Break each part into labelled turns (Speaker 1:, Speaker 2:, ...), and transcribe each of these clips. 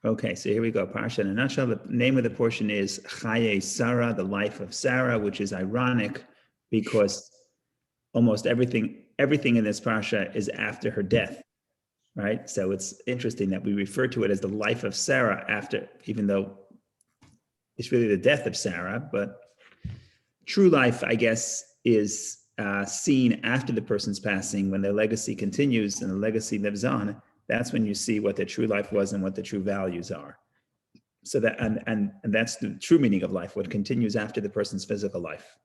Speaker 1: Okay, so here we go. Parsha in a nutshell. The name of the portion is Chaye Sarah, the life of Sarah, which is ironic because almost everything in this parsha is after her death, right? So it's interesting that we refer to it as the life of Sarah after, even though it's really the death of Sarah, but true life, I guess, is seen after the person's passing when their legacy continues and the legacy lives on. That's when you see what the true life was and what the true values are. So that and that's the true meaning of life, what continues after the person's physical life.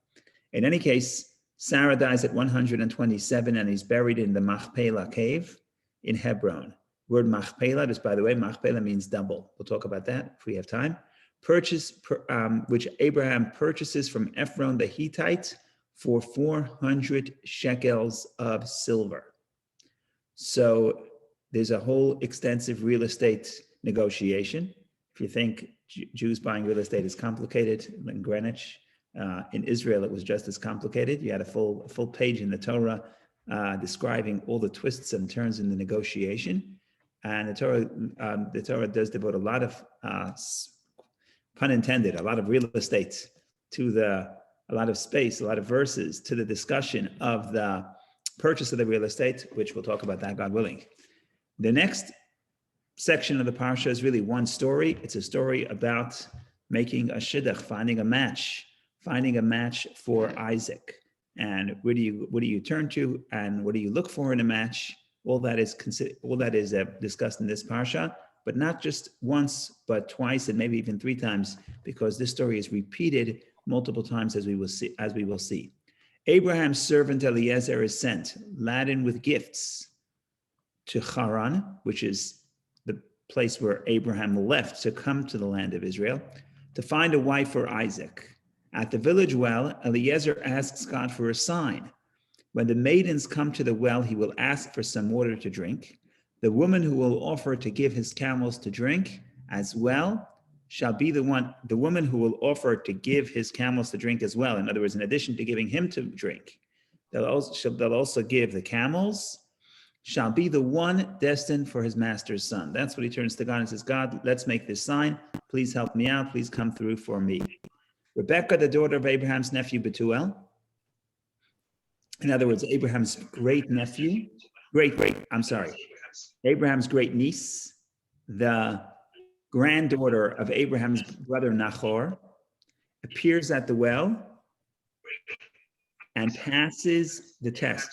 Speaker 1: In any case, Sarah dies at 127 and is buried in the Machpelah cave in Hebron. Word Machpelah, just by the way, Machpelah means double. We'll talk about that if we have time. Which Abraham purchases from Ephron the Hittite for 400 shekels of silver. So there's a whole extensive real estate negotiation. If you think Jews buying real estate is complicated, in Greenwich, in Israel, it was just as complicated. You had a full page in the Torah describing all the twists and turns in the negotiation. And the Torah does devote a lot of, pun intended, a lot of real estate to a lot of space, a lot of verses to the discussion of the purchase of the real estate, which we'll talk about that, God willing. The next section of the parsha is really one story. It's a story about making a shidduch, finding a match for Isaac. And what do you turn to, and what do you look for in a match? All that is discussed in this parsha, but not just once, but twice, and maybe even 3 times, because this story is repeated multiple times, as we will see. Abraham's servant Eliezer is sent, laden with gifts, to Kharan, which is the place where Abraham left to come to the land of Israel, to find a wife for Isaac. At the village well, Eliezer asks God for a sign. When the maidens come to the well, he will ask for some water to drink. The woman who will offer to give his camels to drink as well shall be the woman who will offer to give his camels to drink as well. In other words, in addition to giving him to drink, they'll also give the camels, shall be the one destined for his master's son. That's what he turns to God and says, God, let's make this sign. Please help me out. Please come through for me. Rebecca, the daughter of Abraham's nephew Bethuel, in other words, Abraham's Abraham's great niece, the granddaughter of Abraham's brother Nahor, appears at the well and passes the test.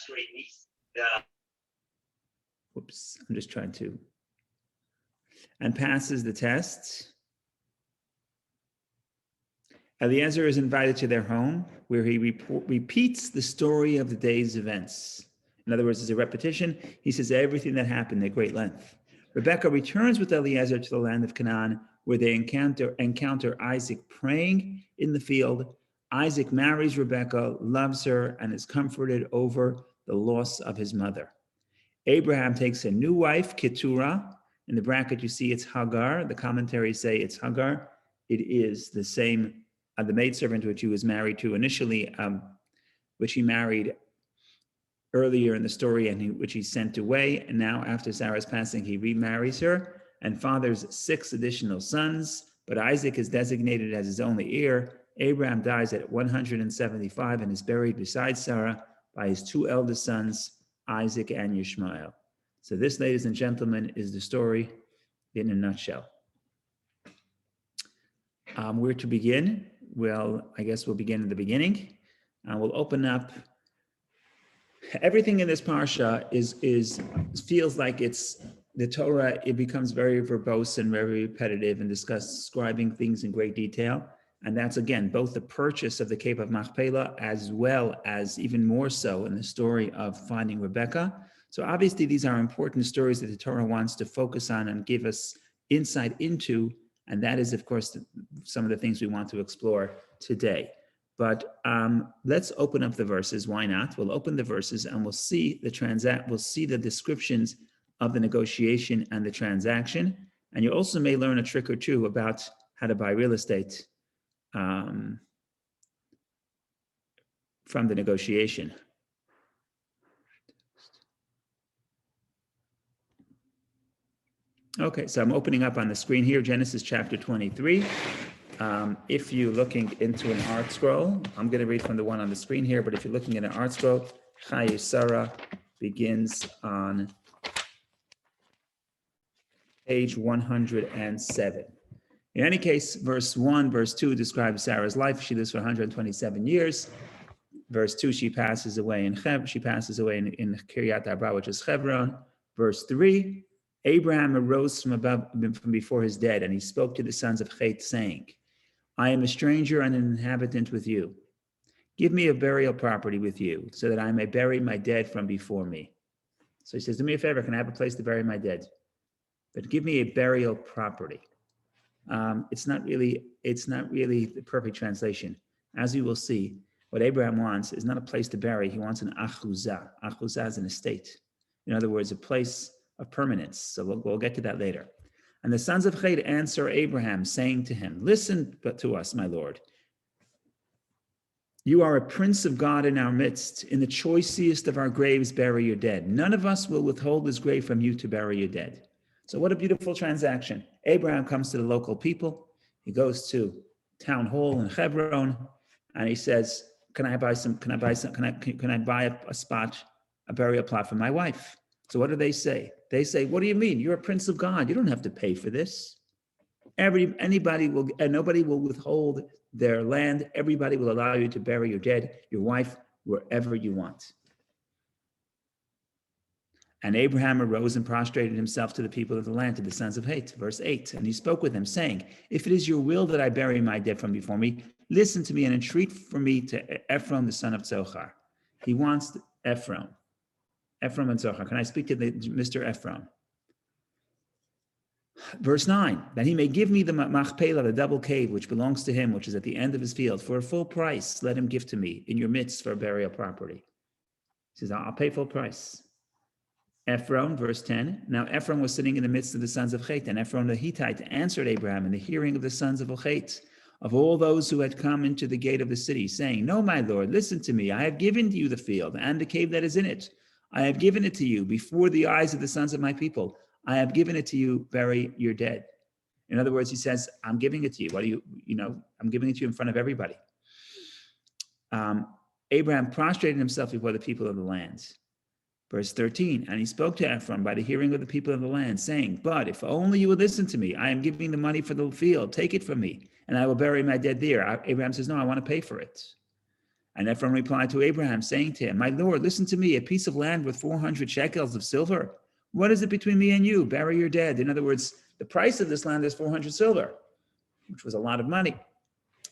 Speaker 1: And passes the test. Eliezer is invited to their home, where he repeats the story of the day's events. In other words, it's a repetition. He says everything that happened at great length. Rebecca returns with Eliezer to the land of Canaan, where they encounter Isaac praying in the field. Isaac marries Rebecca, loves her, and is comforted over the loss of his mother. Abraham takes a new wife, Keturah. In the bracket, you see it's Hagar. The commentaries say it's Hagar. It is the same, the maidservant which he was married to initially, which he married earlier in the story and which he sent away. And now after Sarah's passing, he remarries her and fathers 6 additional sons. But Isaac is designated as his only heir. Abraham dies at 175 and is buried beside Sarah by his 2 eldest sons, Isaac and Ishmael. So this, ladies and gentlemen, is the story in a nutshell. Where to begin? Well, I guess we'll begin at the beginning. We'll open up. Everything in this parsha feels like it's the Torah. It becomes very verbose and very repetitive and describing things in great detail. And that's, again, both the purchase of the Cave of Machpelah as well as even more so in the story of finding Rebecca. So obviously these are important stories that the Torah wants to focus on and give us insight into. And that is, of course, some of the things we want to explore today. But let's open up the verses. Why not? We'll open the verses and we'll see the descriptions of the negotiation and the transaction. And you also may learn a trick or two about how to buy real estate from the negotiation. Okay, so I'm opening up on the screen here, Genesis chapter 23. If you're looking into an art scroll, I'm going to read from the one on the screen here, but if you're looking at an art scroll, Chaye Sarah begins on page 107. In any case, verse 1, verse 2 describes Sarah's life. She lives for 127 years. Verse 2, she passes away in Kiryat Arba, which is Hebron. Verse 3, Abraham arose from before his dead, and he spoke to the sons of Chet, saying, I am a stranger and an inhabitant with you. Give me a burial property with you, so that I may bury my dead from before me. So he says, do me a favor, can I have a place to bury my dead? But give me a burial property. It's not really the perfect translation. As you will see, what Abraham wants is not a place to bury. He wants an achuzah. Achuzah is an estate. In other words, a place of permanence. So we'll get to that later. And the sons of Chet answer Abraham, saying to him, listen to us, my Lord. You are a prince of God in our midst. In the choicest of our graves, bury your dead. None of us will withhold his grave from you to bury your dead. So what a beautiful transaction. Abraham comes to the local people. He goes to town hall in Hebron, and he says, can I buy a spot, a burial plot for my wife? So what do they say? They say, what do you mean? You're a prince of God. You don't have to pay for this. Nobody will withhold their land. Everybody will allow you to bury your dead, your wife, wherever you want. And Abraham arose and prostrated himself to the people of the land, to the sons of Chet. Verse 8, and he spoke with them, saying, if it is your will that I bury my dead from before me, listen to me and entreat for me to Ephron, the son of Zohar. He wants Ephron and Zohar. Can I speak to Mr. Ephron? Verse 9, that he may give me the Machpelah, the double cave, which belongs to him, which is at the end of his field, for a full price. Let him give to me in your midst for a burial property. He says, I'll pay full price. Ephron, verse 10, now Ephron was sitting in the midst of the sons of Chet, and Ephron the Hittite answered Abraham in the hearing of the sons of Chet, of all those who had come into the gate of the city, saying, no, my Lord, listen to me. I have given to you the field and the cave that is in it. I have given it to you before the eyes of the sons of my people. I have given it to you, bury your dead. In other words, he says, I'm giving it to you. I'm giving it to you in front of everybody. Abraham prostrated himself before the people of the land. Verse 13, and he spoke to Ephron by the hearing of the people of the land, saying, but if only you would listen to me, I am giving the money for the field, take it from me, and I will bury my dead there. Abraham says, no, I want to pay for it. And Ephron replied to Abraham, saying to him, my Lord, listen to me, a piece of land worth 400 shekels of silver. What is it between me and you? Bury your dead. In other words, the price of this land is 400 silver, which was a lot of money.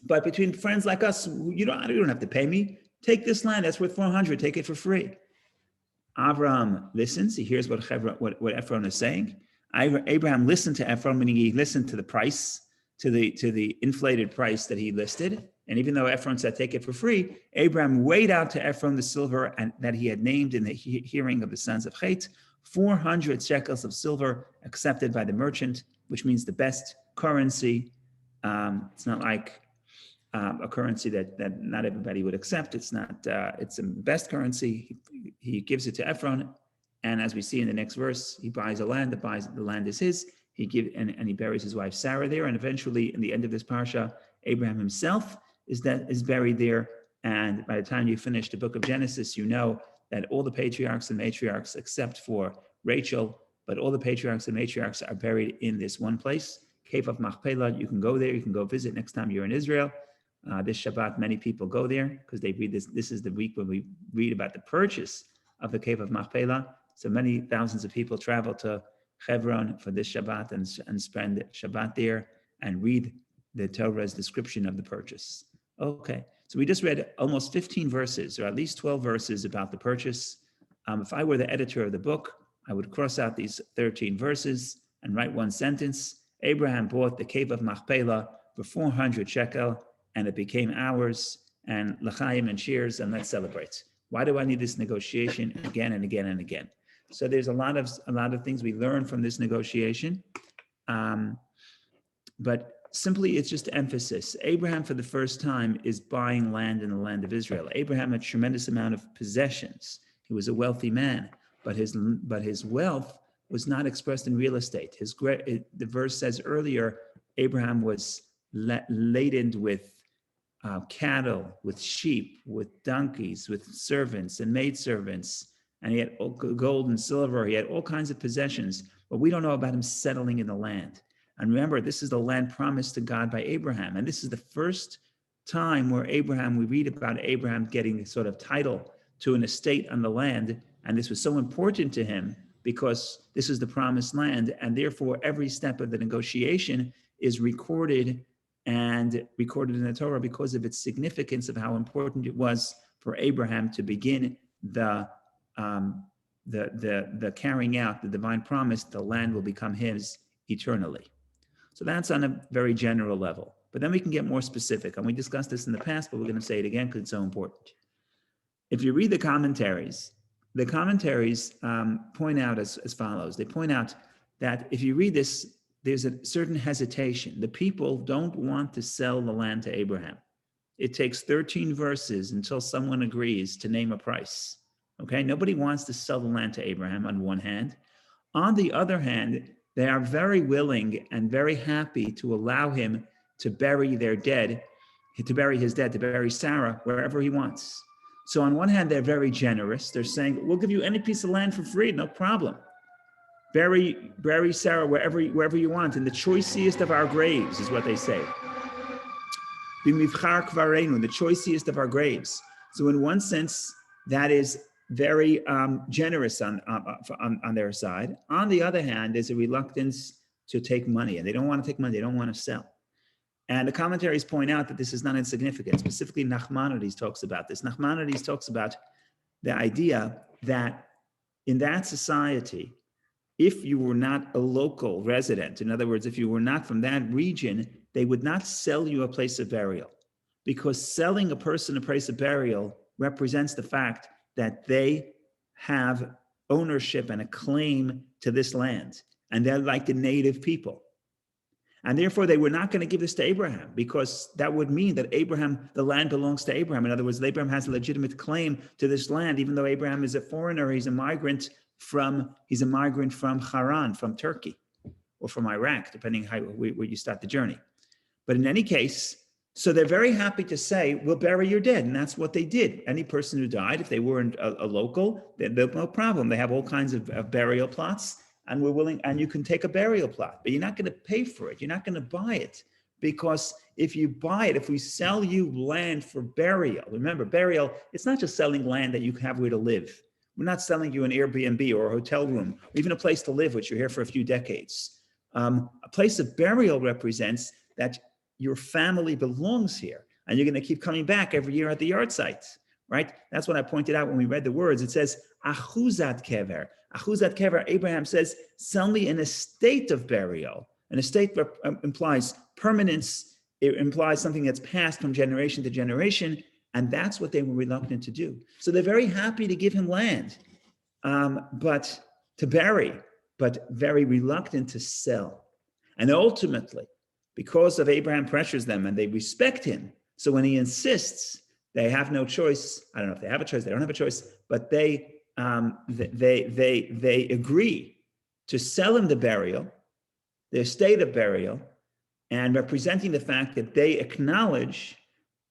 Speaker 1: But between friends like us, you don't have to pay me. Take this land, that's worth 400, take it for free. Abraham listens. He hears what Ephron is saying. Abraham listened to Ephron, meaning he listened to the price, to the inflated price that he listed. And even though Ephron said take it for free, Abraham weighed out to Ephron the silver and that he had named in the hearing of the sons of Chet, 400 shekels of silver accepted by the merchant, which means the best currency. It's not like a currency that not everybody would accept. It's the best currency. He gives it to Ephron, and as we see in the next verse, he buys a land. The land is his. He buries his wife Sarah there, and eventually, in the end of this parsha, Abraham himself is buried there. And by the time you finish the book of Genesis, you know that all the patriarchs and matriarchs, except for Rachel, but all the patriarchs and matriarchs are buried in this one place, Cave of Machpelah. You can go there. You can go visit next time you're in Israel. This Shabbat, many people go there because they read this. This is the week when we read about the purchase of the Cave of Machpelah. So many thousands of people travel to Hebron for this Shabbat and spend Shabbat there and read the Torah's description of the purchase. Okay, so we just read almost 15 verses, or at least 12 verses about the purchase. If I were the editor of the book, I would cross out these 13 verses and write one sentence. Abraham bought the Cave of Machpelah for 400 shekel, and it became ours, and l'chaim and cheers, and let's celebrate. Why do I need this negotiation again and again and again? So there's a lot of things we learn from this negotiation, but simply it's just emphasis. Abraham, for the first time, is buying land in the land of Israel. Abraham had a tremendous amount of possessions. He was a wealthy man, but his wealth was not expressed in real estate. The verse says earlier, Abraham was laden with cattle, with sheep, with donkeys, with servants and maidservants, and he had gold and silver. He had all kinds of possessions, but we don't know about him settling in the land. And remember, this is the land promised to God by Abraham. And this is the first time where we read about Abraham getting sort of title to an estate on the land. And this was so important to him because this is the promised land. And therefore, every step of the negotiation is recorded in the Torah because of its significance of how important it was for Abraham to begin the carrying out the divine promise. The land will become his eternally. So that's on a very general level. But then we can get more specific. And we discussed this in the past, but we're going to say it again because it's so important. If you read the commentaries point out as follows. They point out that if you read this, there's a certain hesitation. The people don't want to sell the land to Abraham. It takes 13 verses until someone agrees to name a price. Okay, nobody wants to sell the land to Abraham on one hand. On the other hand, they are very willing and very happy to allow him to bury their dead, to bury his dead, to bury Sarah wherever he wants. So on one hand, they're very generous. They're saying, we'll give you any piece of land for free, no problem. Bury Sarah wherever you want, in the choicest of our graves, is what they say. B'mivchar kvarenu, the choicest of our graves. So in one sense, that is very generous on their side. On the other hand, there's a reluctance to take money, and they don't want to take money, they don't want to sell. And the commentaries point out that this is not insignificant. Specifically, Nachmanides talks about this. Nachmanides talks about the idea that in that society, if you were not a local resident, in other words, if you were not from that region, they would not sell you a place of burial, because selling a person a place of burial represents the fact that they have ownership and a claim to this land, and they're like the native people. And therefore, they were not going to give this to Abraham, because that would mean that the land belongs to Abraham. In other words, Abraham has a legitimate claim to this land, even though Abraham is a foreigner. He's a migrant from Kharan, from Turkey, or from Iraq, depending where you start the journey. But in any case, so they're very happy to say, we'll bury your dead. And that's what they did. Any person who died, if they weren't a local, then no problem. They have all kinds of burial plots, and we're willing, and you can take a burial plot, but you're not going to pay for it. You're not going to buy it, because if you buy it, if we sell you land for burial, remember, burial, it's not just selling land that you have where to live. We're not selling you an Airbnb or a hotel room, or even a place to live, which you're here for a few decades. A place of burial represents that your family belongs here, and you're going to keep coming back every year at the yard site, right? That's what I pointed out when we read the words. It says, achuzat kever. Achuzat kever, Abraham says, sell me an estate of burial. An estate implies permanence. It implies something that's passed from generation to generation, and that's what they were reluctant to do. So they're very happy to give him land, but to bury, but very reluctant to sell. And ultimately, because of Abraham pressures them and they respect him, so when he insists, they have no choice. I don't know if they have a choice, they don't have a choice, but they agree to sell him the burial, the estate of burial, and representing the fact that they acknowledge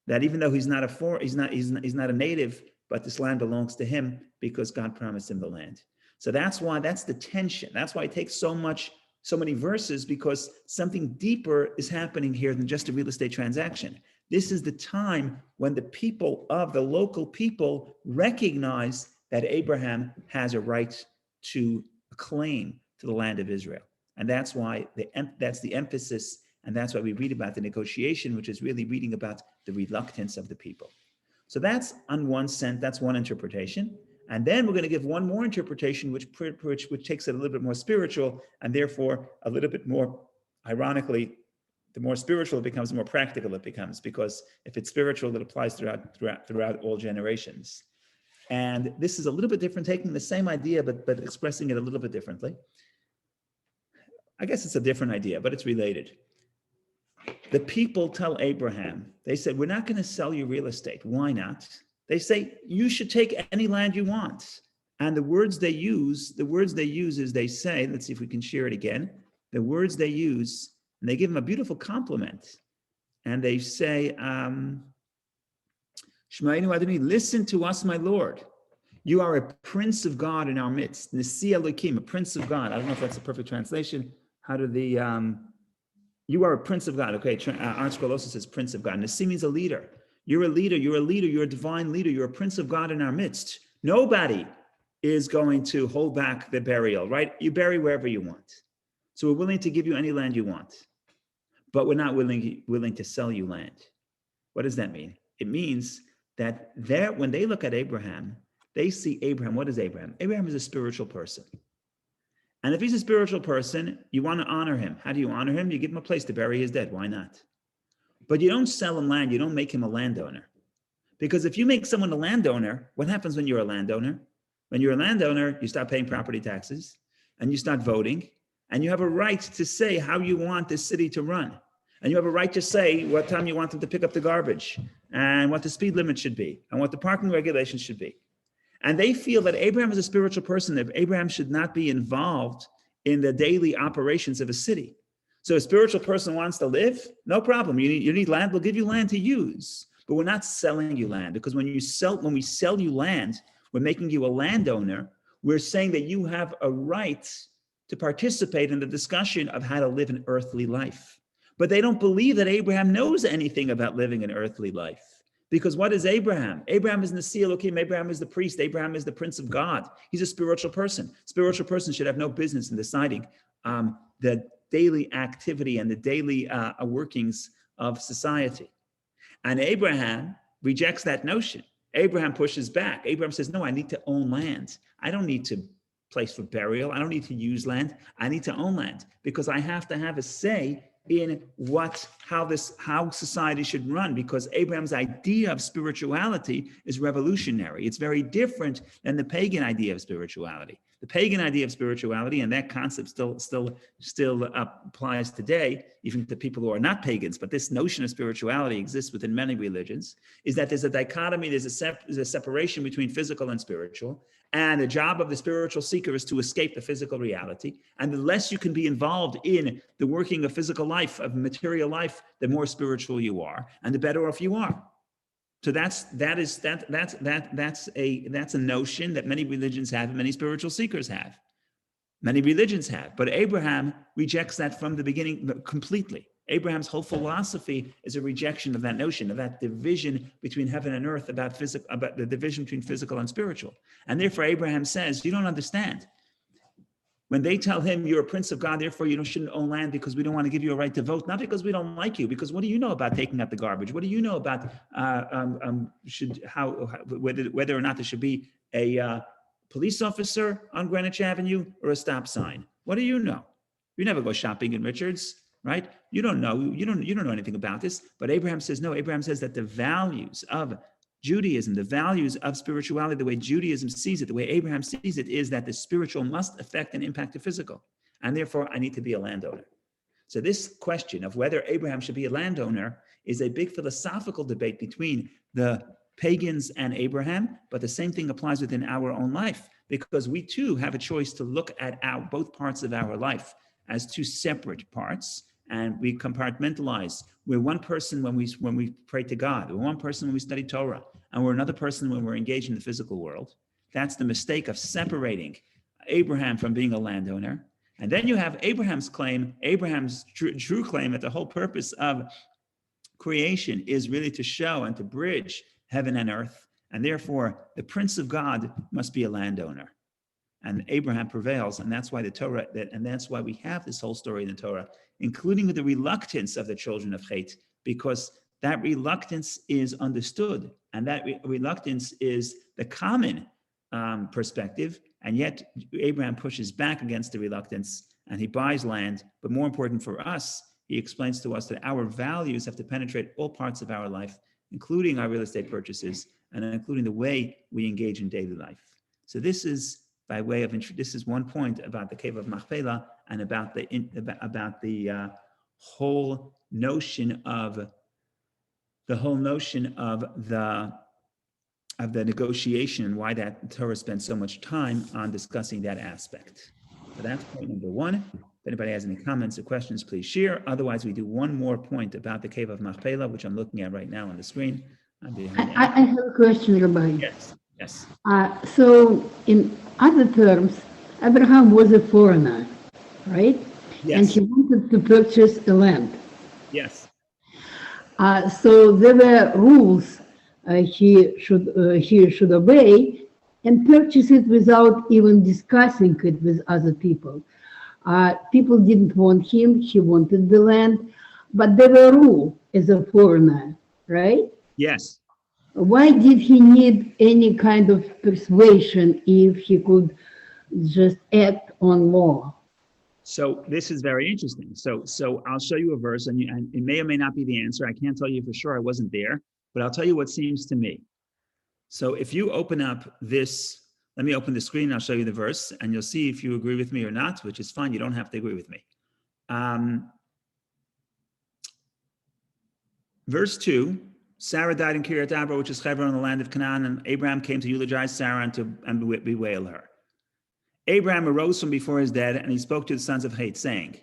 Speaker 1: that even though he's not a native, but this land belongs to him because God promised him the land. So that's the tension. That's why it takes so many verses, because something deeper is happening here than just a real estate transaction. This is the time when the local people recognize that Abraham has a right to a claim to the land of Israel. And that's why that's the emphasis, and that's why we read about the negotiation, which is really reading about the reluctance of the people. So that's on one sense, that's one interpretation. And then we're going to give one more interpretation, which takes it a little bit more spiritual, and therefore a little bit more, ironically, the more spiritual it becomes, the more practical it becomes, because if it's spiritual, it applies throughout all generations. And this is a little bit different, taking the same idea, but expressing it a little bit differently. I guess it's a different idea, but it's related. The people tell Abraham, they said, we're not going to sell you real estate. Why not? They say, you should take any land you want. And the words they use is they say, let's see if we can share it again. The words they use, and they give him a beautiful compliment. And they say, Shemainu Adonai, listen to us, my Lord. You are a prince of God in our midst. Nasi Elohim, a prince of God. I don't know if that's a perfect translation. How do the, you are a prince of God. Okay, ArtScroll also says prince of God. Nasi means a leader. You're a leader, you're a divine leader. You're a prince of God in our midst. Nobody is going to hold back the burial, right? You bury wherever you want. So we're willing to give you any land you want, but we're not willing to sell you land. What does that mean? It means that when they look at Abraham, they see Abraham. What is Abraham? Abraham is a spiritual person. And if he's a spiritual person, you want to honor him. How do you honor him? You give him a place to bury his dead. Why not? But you don't sell him land. You don't make him a landowner. Because if you make someone a landowner, what happens when you're a landowner? When you're a landowner, you start paying property taxes and you start voting and you have a right to say how you want this city to run. And you have a right to say what time you want them to pick up the garbage and what the speed limit should be and what the parking regulations should be. And they feel that Abraham is a spiritual person, that Abraham should not be involved in the daily operations of a city. So a spiritual person wants to live, no problem. You need land, we'll give you land to use. But we're not selling you land, because when we sell you land, we're making you a landowner. We're saying that you have a right to participate in the discussion of how to live an earthly life. But they don't believe that Abraham knows anything about living an earthly life. Because what is Abraham? Abraham is Nasi Elohim. Abraham is the priest. Abraham is the prince of God. He's a spiritual person. Spiritual person should have no business in deciding the daily activity and the daily workings of society. And Abraham rejects that notion. Abraham pushes back. Abraham says, no, I need to own land. I don't need to place for burial. I don't need to use land. I need to own land because I have to have a say in how society should run, because Abraham's idea of spirituality is revolutionary. It's very different than the pagan idea of spirituality. The pagan idea of spirituality, and that concept still applies today, even to people who are not pagans, but this notion of spirituality exists within many religions, is that there's a dichotomy, there's a separation between physical and spiritual, and the job of the spiritual seeker is to escape the physical reality. And the less you can be involved in the working of physical life, of material life, the more spiritual you are, and the better off you are. So that's a notion that many religions have and many spiritual seekers have. Many religions have, but Abraham rejects that from the beginning completely. Abraham's whole philosophy is a rejection of that notion, of that division between heaven and earth, about the division between physical and spiritual. And therefore Abraham says, you don't understand. When they tell him you're a prince of God, therefore you shouldn't own land because we don't want to give you a right to vote, not because we don't like you, because what do you know about taking out the garbage? What do you know about whether or not there should be a police officer on Greenwich Avenue or a stop sign? What do you know? You never go shopping in Richards, right? You don't know. You don't know anything about this. But Abraham says no. Abraham says that the values of Judaism, the values of spirituality, the way Judaism sees it, the way Abraham sees it, is that the spiritual must affect and impact the physical. And therefore, I need to be a landowner. So this question of whether Abraham should be a landowner is a big philosophical debate between the pagans and Abraham, but the same thing applies within our own life, because we too have a choice to look at both parts of our life as two separate parts. And we compartmentalize. We're one person when we pray to God. We're one person when we study Torah. And we're another person when we're engaged in the physical world. That's the mistake of separating Abraham from being a landowner. And then you have Abraham's claim, Abraham's true claim, that the whole purpose of creation is really to show and to bridge heaven and earth. And therefore, the Prince of God must be a landowner. And Abraham prevails, and that's why that's why we have this whole story in the Torah, including with the reluctance of the children of Chet, because that reluctance is understood, and that reluctance is the common perspective, and yet Abraham pushes back against the reluctance, and he buys land. But more important for us, he explains to us that our values have to penetrate all parts of our life, including our real estate purchases, and including the way we engage in daily life. So this is by way of this is one point about the cave of Machpelah and about the whole notion of the negotiation, and why that Torah spends so much time on discussing that aspect. So that's point number one. If anybody has any comments or questions, please share. Otherwise, we do one more point about the cave of Machpelah, which I'm looking at right now on the screen.
Speaker 2: I have a question, Rabbi.
Speaker 1: Yes, yes.
Speaker 2: So, in other terms, Abraham was a foreigner, right?
Speaker 1: Yes.
Speaker 2: And he wanted to purchase a land.
Speaker 1: Yes.
Speaker 2: So there were rules he should obey and purchase it without even discussing it with other people. People didn't want him; he wanted the land, but there were rules as a foreigner, right?
Speaker 1: Yes.
Speaker 2: Why did he need any kind of persuasion if he could just act on law?
Speaker 1: So this is very interesting. So I'll show you a verse, and it may or may not be the answer. I can't tell you for sure. I wasn't there, but I'll tell you what seems to me. So if you open up this, let me open the screen. And I'll show you the verse, and you'll see if you agree with me or not, which is fine. You don't have to agree with me. Verse 2, Sarah died in Kiryat Arba, which is Kharan in the land of Canaan, and Abraham came to eulogize Sarah and bewail her. Abraham arose from before his dead, and he spoke to the sons of Het, saying,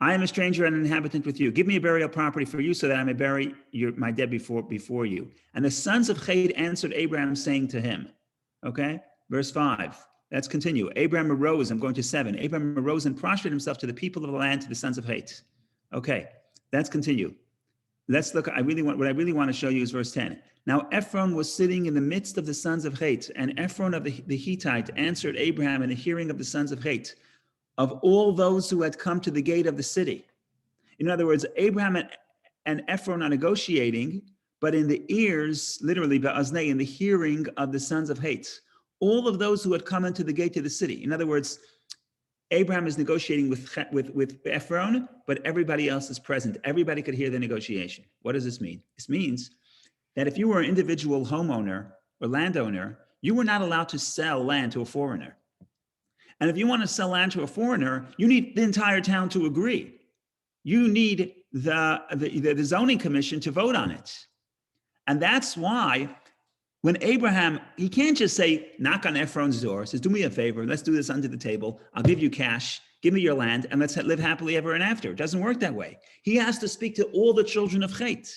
Speaker 1: I am a stranger and an inhabitant with you. Give me a burial property for you so that I may bury my dead before you. And the sons of Het answered Abraham, saying to him, okay, verse 5. Let's continue. Abraham arose, I'm going to 7. Abraham arose and prostrated himself to the people of the land, to the sons of Het. Okay, let's continue. Let's look, what I really want to show you is verse 10. Now Ephron was sitting in the midst of the sons of Het, and Ephron of the Hittite answered Abraham in the hearing of the sons of Het, of all those who had come to the gate of the city. In other words, Abraham and Ephron are negotiating, but in the ears, literally, ba'aznei, in the hearing of the sons of Het, all of those who had come into the gate of the city. In other words, Abraham is negotiating with Ephron, but everybody else is present. Everybody could hear the negotiation. What does this mean? This means that if you were an individual homeowner or landowner, you were not allowed to sell land to a foreigner. And if you want to sell land to a foreigner, you need the entire town to agree. You need the zoning commission to vote on it. And that's why when Abraham, he can't just say, knock on Ephron's door, says, do me a favor, let's do this under the table. I'll give you cash, give me your land, and let's live happily ever and after. It doesn't work that way. He has to speak to all the children of Het.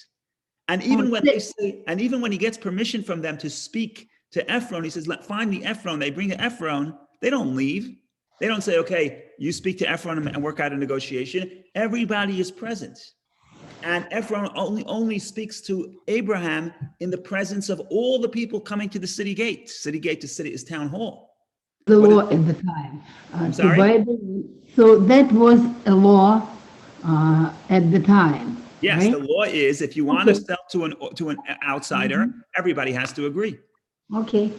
Speaker 1: And even when he gets permission from them to speak to Ephron, he says, find me Ephron. They bring Ephron. They don't leave. They don't say, okay, you speak to Ephron and work out a negotiation. Everybody is present. And Ephron only speaks to Abraham in the presence of all the people coming to the city gate. City gate to city is town hall.
Speaker 2: The law at the time.
Speaker 1: I'm sorry?
Speaker 2: So that was a law at the time.
Speaker 1: Yes,
Speaker 2: right?
Speaker 1: The law is if you want to sell to an outsider, everybody has to agree.
Speaker 2: Okay.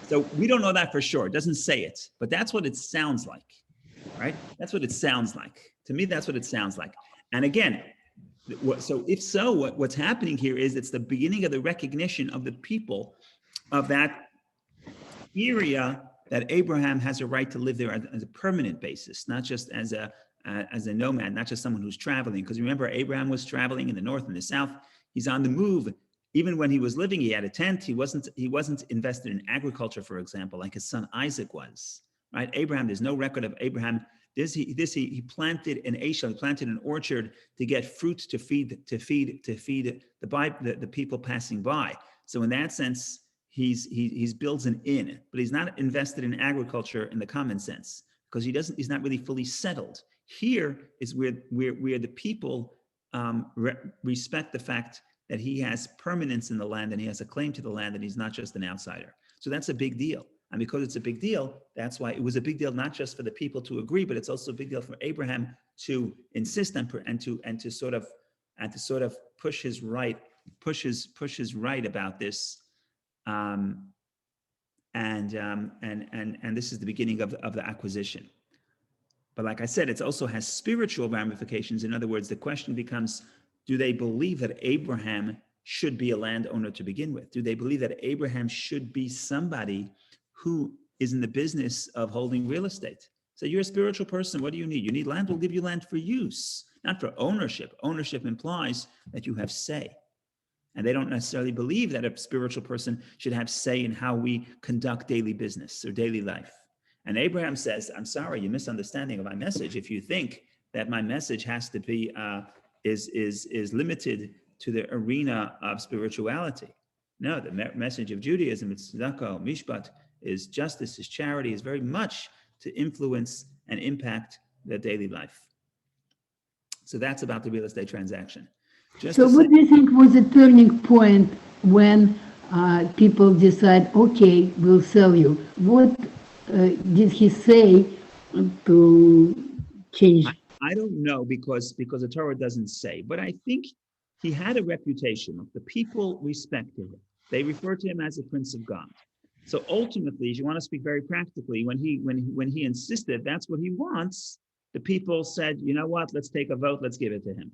Speaker 1: So we don't know that for sure. It doesn't say it, but that's what it sounds like, right? That's what it sounds like. To me, that's what it sounds like. And again, what's happening here is it's the beginning of the recognition of the people of that area that Abraham has a right to live there as a permanent basis, not just as a nomad, not just someone who's traveling. Because remember, Abraham was traveling in the north and the south. He's on the move. Even when he was living, he had a tent. He wasn't invested in agriculture, for example, like his son Isaac was. Right? Abraham, there's no record of Abraham. He planted an ashel, he planted an orchard to get fruit to feed the people passing by. So in that sense, he's builds an inn, but he's not invested in agriculture in the common sense because he's not really fully settled. Here is where the people respect the fact that he has permanence in the land and he has a claim to the land and he's not just an outsider. So that's a big deal. And because it's a big deal, that's why it was a big deal, not just for the people to agree, but it's also a big deal for Abraham to insist and to sort of push his right about this. And this is the beginning of the acquisition. But like I said, it also has spiritual ramifications. In other words, the question becomes, do they believe that Abraham should be a landowner to begin with? Do they believe that Abraham should be somebody who is in the business of holding real estate? So you're a spiritual person. What do you need? You need land. We'll give you land for use, not for ownership. Ownership implies that you have say. And they don't necessarily believe that a spiritual person should have say in how we conduct daily business or daily life. And Abraham says, I'm sorry, you're misunderstanding of my message. If you think that my message has to be, is limited to the arena of spirituality. No, the message of Judaism, it's tzedakah, mishpat, is justice, is charity, is very much to influence and impact their daily life. So that's about the real estate transaction.
Speaker 2: So what do you think was a turning point when people decide, okay, we'll sell you? What did he say to change?
Speaker 1: I don't know because the Torah doesn't say, but I think he had a reputation. The people respected him. They referred to him as the Prince of God. So ultimately, if you want to speak very practically, when he insisted that's what he wants, the people said, you know what, let's take a vote, let's give it to him,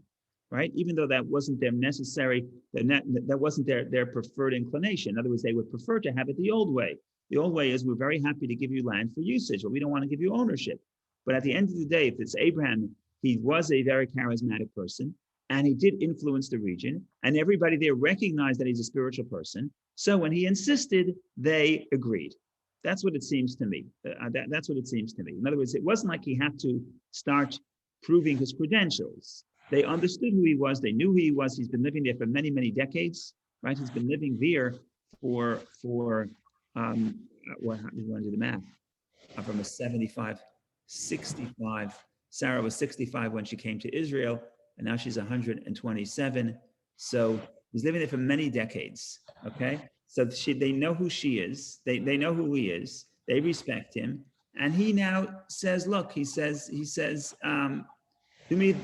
Speaker 1: right? Even though that wasn't their necessary, that wasn't their preferred inclination. In other words, they would prefer to have it the old way. The old way is we're very happy to give you land for usage, but we don't want to give you ownership. But at the end of the day, if it's Abraham, he was a very charismatic person, and he did influence the region, and everybody there recognized that he's a spiritual person. So when he insisted, they agreed. That's what it seems to me. That's what it seems to me. In other words, it wasn't like he had to start proving his credentials. They understood who he was. They knew who he was. He's been living there for many, many decades, right? He's been living there for what you want to do the math? From a 65. Sarah was 65 when she came to Israel, and now she's 127. So he's living there for many decades. Okay, so they know who she is. They know who he is. They respect him, and he now says, "Look," he says, to me,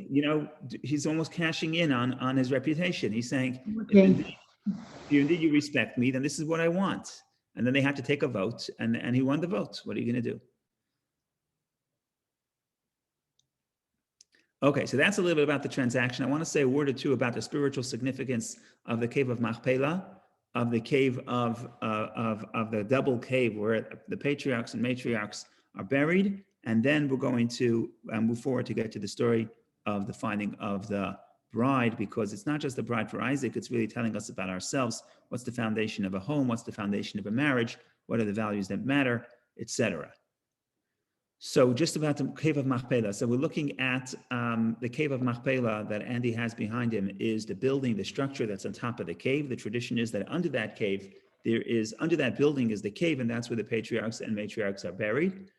Speaker 1: he's almost cashing in on his reputation. He's saying,
Speaker 2: okay.
Speaker 1: if indeed you respect me, then this is what I want." And then they had to take a vote, and he won the vote. What are you going to do? Okay, so that's a little bit about the transaction. I want to say a word or two about the spiritual significance of the cave of Machpelah, of the cave of the double cave where the patriarchs and matriarchs are buried, and then we're going to move forward to get to the story of the finding of the bride, because it's not just the bride for Isaac, it's really telling us about ourselves. What's the foundation of a home? What's the foundation of a marriage? What are the values that matter, etc. So just about the cave of Machpelah. So we're looking at the cave of Machpelah that Andy has behind him is the building, the structure that's on top of the cave. The tradition is that under that cave, under that building is the cave, and that's where the patriarchs and matriarchs are buried.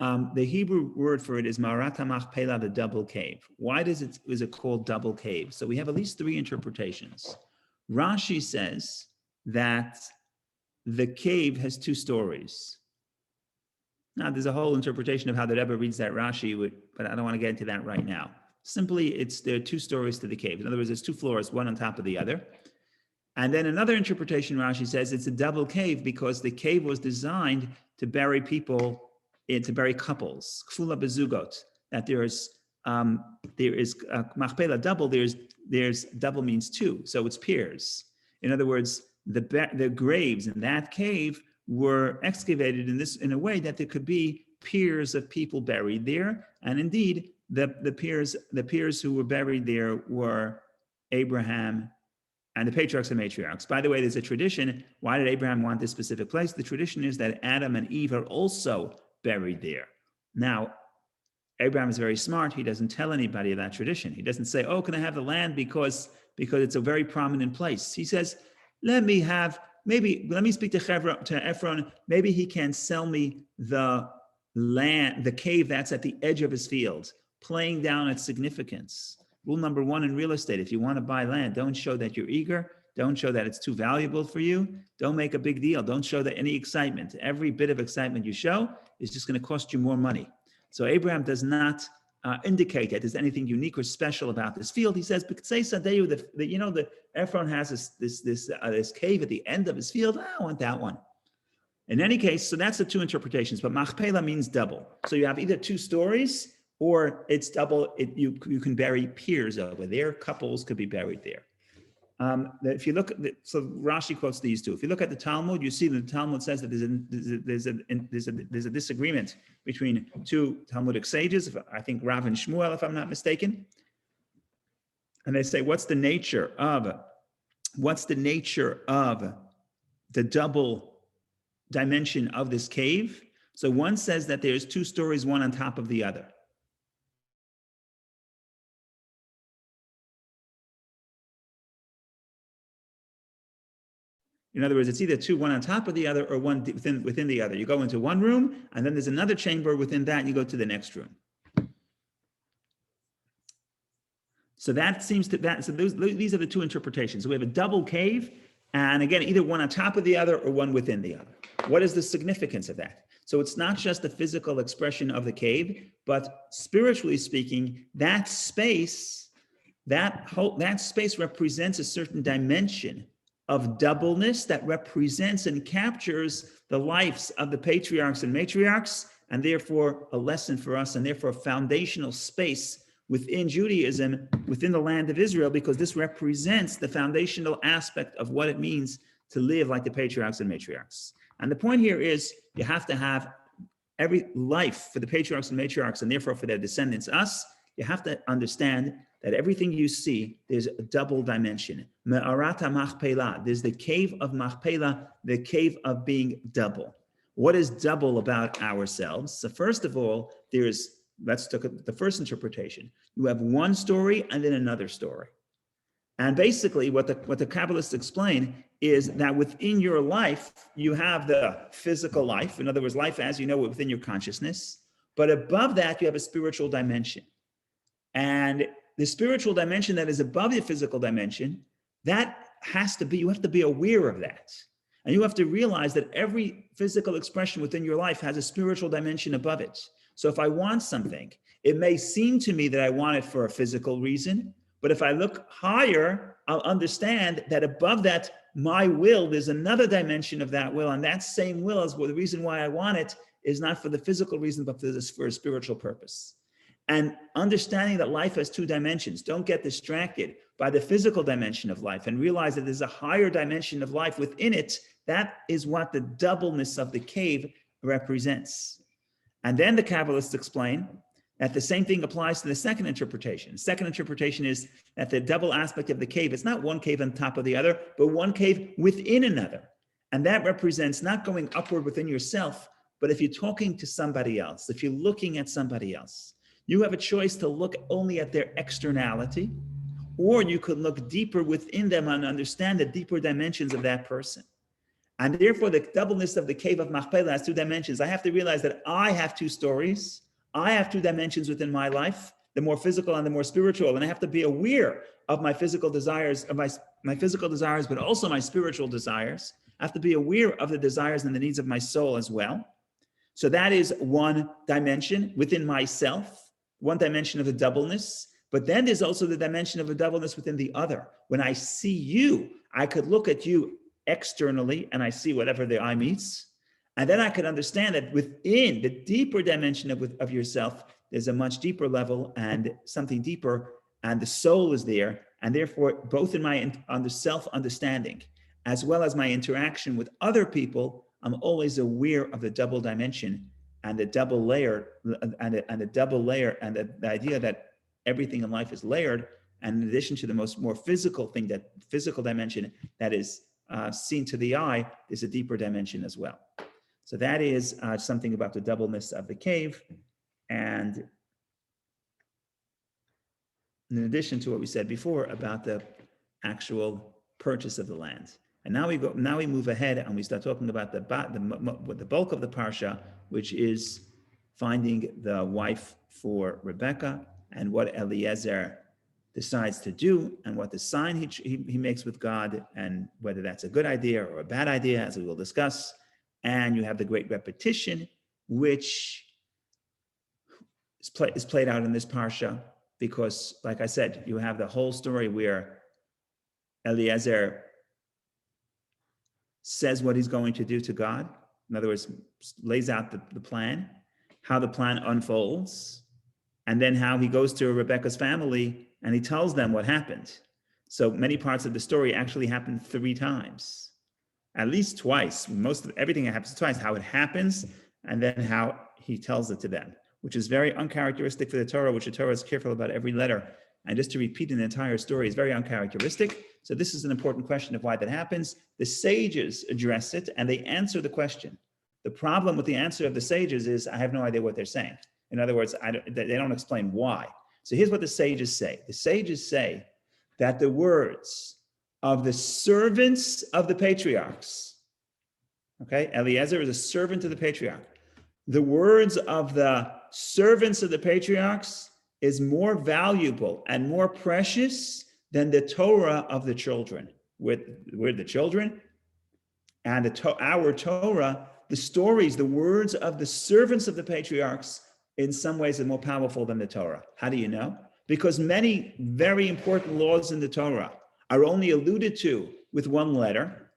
Speaker 1: The Hebrew word for it is Marat Machpelah, the double cave. Why is it called double cave? So we have at least three interpretations. Rashi says that the cave has two stories. Now, there's a whole interpretation of how the Rebbe reads that Rashi, but I don't want to get into that right now. Simply, there are two stories to the cave. In other words, there's two floors, one on top of the other. And then another interpretation, Rashi says, it's a double cave because the cave was designed to bury people, to bury couples, kfula bezugot. That there is Machpelah double. There's double means two, so it's pairs. In other words, the graves in that cave were excavated in a way that there could be peers of people buried there, and indeed the peers who were buried there were Abraham and the patriarchs and matriarchs. By the way, there's a tradition. Why did Abraham want this specific place? The tradition is that Adam and Eve are also buried there. Now, Abraham is very smart. He doesn't tell anybody of that tradition. He doesn't say, "Oh, can I have the land because it's a very prominent place?" He says, let me speak to Ephron. Maybe he can sell me the land, the cave that's at the edge of his field, playing down its significance. Rule number one in real estate: if you want to buy land, don't show that you're eager. Don't show that it's too valuable for you. Don't make a big deal. Don't show that any excitement. Every bit of excitement you show is just going to cost you more money. So Abraham does not indicate that there's anything unique or special about this field. He says, the Ephron has this cave at the end of his field. I want that one. In any case, so that's the two interpretations. But Machpelah means double. So you have either two stories or it's double. You can bury peers over there. Couples could be buried there. If you look, so Rashi quotes these two. If you look at the Talmud, you see that the Talmud says that there's a disagreement between two Talmudic sages. I think Rav and Shmuel, if I'm not mistaken, and they say, what's the nature of what's the nature of the double dimension of this cave? So one says that there's two stories, one on top of the other. In other words, it's either two, one on top of the other, or one within the other. You go into one room, and then there's another chamber within that, and you go to the next room. So that seems to that. So these are the two interpretations. So we have a double cave, and again, either one on top of the other or one within the other. What is the significance of that? So it's not just the physical expression of the cave, but spiritually speaking, that space represents a certain dimension of doubleness that represents and captures the lives of the patriarchs and matriarchs, and therefore a lesson for us, and therefore a foundational space within Judaism, within the land of Israel, because this represents the foundational aspect of what it means to live like the patriarchs and matriarchs. And the point here is you have to have every life for the patriarchs and matriarchs, and therefore for their descendants, us. You have to understand that everything you see, there's a double dimension. Me'arata Machpelah, there's the cave of Machpelah, the cave of being double. What is double about ourselves? So first of all, let's look at the first interpretation. You have one story and then another story. And basically what the Kabbalists explain is that within your life, you have the physical life. In other words, life as you know it within your consciousness. But above that, you have a spiritual dimension. And the spiritual dimension that is above the physical dimension, you have to be aware of that. And you have to realize that every physical expression within your life has a spiritual dimension above it. So if I want something, it may seem to me that I want it for a physical reason, but if I look higher, I'll understand that above that, my will, there's another dimension of that will, and that same will is the reason why I want it is not for the physical reason, but for a spiritual purpose. And understanding that life has two dimensions, don't get distracted by the physical dimension of life and realize that there's a higher dimension of life within it. That is what the doubleness of the cave represents. And then the Kabbalists explain that the same thing applies to the second interpretation. The second interpretation is that the double aspect of the cave, it's not one cave on top of the other, but one cave within another. And that represents not going upward within yourself, but if you're talking to somebody else, if you're looking at somebody else, you have a choice to look only at their externality, or you could look deeper within them and understand the deeper dimensions of that person. And therefore, the doubleness of the cave of Machpelah has two dimensions. I have to realize that I have two stories. I have two dimensions within my life, the more physical and the more spiritual. And I have to be aware of my physical desires, my physical desires, but also my spiritual desires. I have to be aware of the desires and the needs of my soul as well. So that is one dimension within myself, one dimension of the doubleness. But then there's also the dimension of the doubleness within the other. When I see you, I could look at you externally and I see whatever the eye meets. And then I could understand that within the deeper dimension of yourself, there's a much deeper level and something deeper, and the soul is there. And therefore, both in my self-understanding, as well as my interaction with other people, I'm always aware of the double dimension and the double layer, and the idea that everything in life is layered. And in addition to the more physical thing, that physical dimension that is seen to the eye, is a deeper dimension as well. So that is something about the doubleness of the cave. And in addition to what we said before about the actual purchase of the land. And now we move ahead and we start talking about the bulk of the parsha, which is finding the wife for Rebecca and what Eliezer decides to do and what the sign he makes with God, and whether that's a good idea or a bad idea, as we will discuss. And you have the great repetition, which is played out in this parsha, because, like I said, you have the whole story where Eliezer says what he's going to do to God. In other words, lays out the plan, how the plan unfolds, and then how he goes to Rebecca's family and he tells them what happened. So many parts of the story actually happened 3 times, at least twice. Most of everything happens twice, how it happens, and then how he tells it to them, which is very uncharacteristic for the Torah, which the Torah is careful about every letter and just to repeat an entire story is very uncharacteristic. So this is an important question of why that happens. The sages address it and they answer the question. The problem with the answer of the sages is I have no idea what they're saying. In other words, they don't explain why. So here's what the sages say. The sages say that the words of the servants of the patriarchs, okay, Eliezer is a servant of the patriarch. The words of the servants of the patriarchs is more valuable and more precious than the Torah of the children. We're the children, and our Torah, the stories, the words of the servants of the patriarchs, in some ways are more powerful than the Torah. How do you know? Because many very important laws in the Torah are only alluded to with one letter,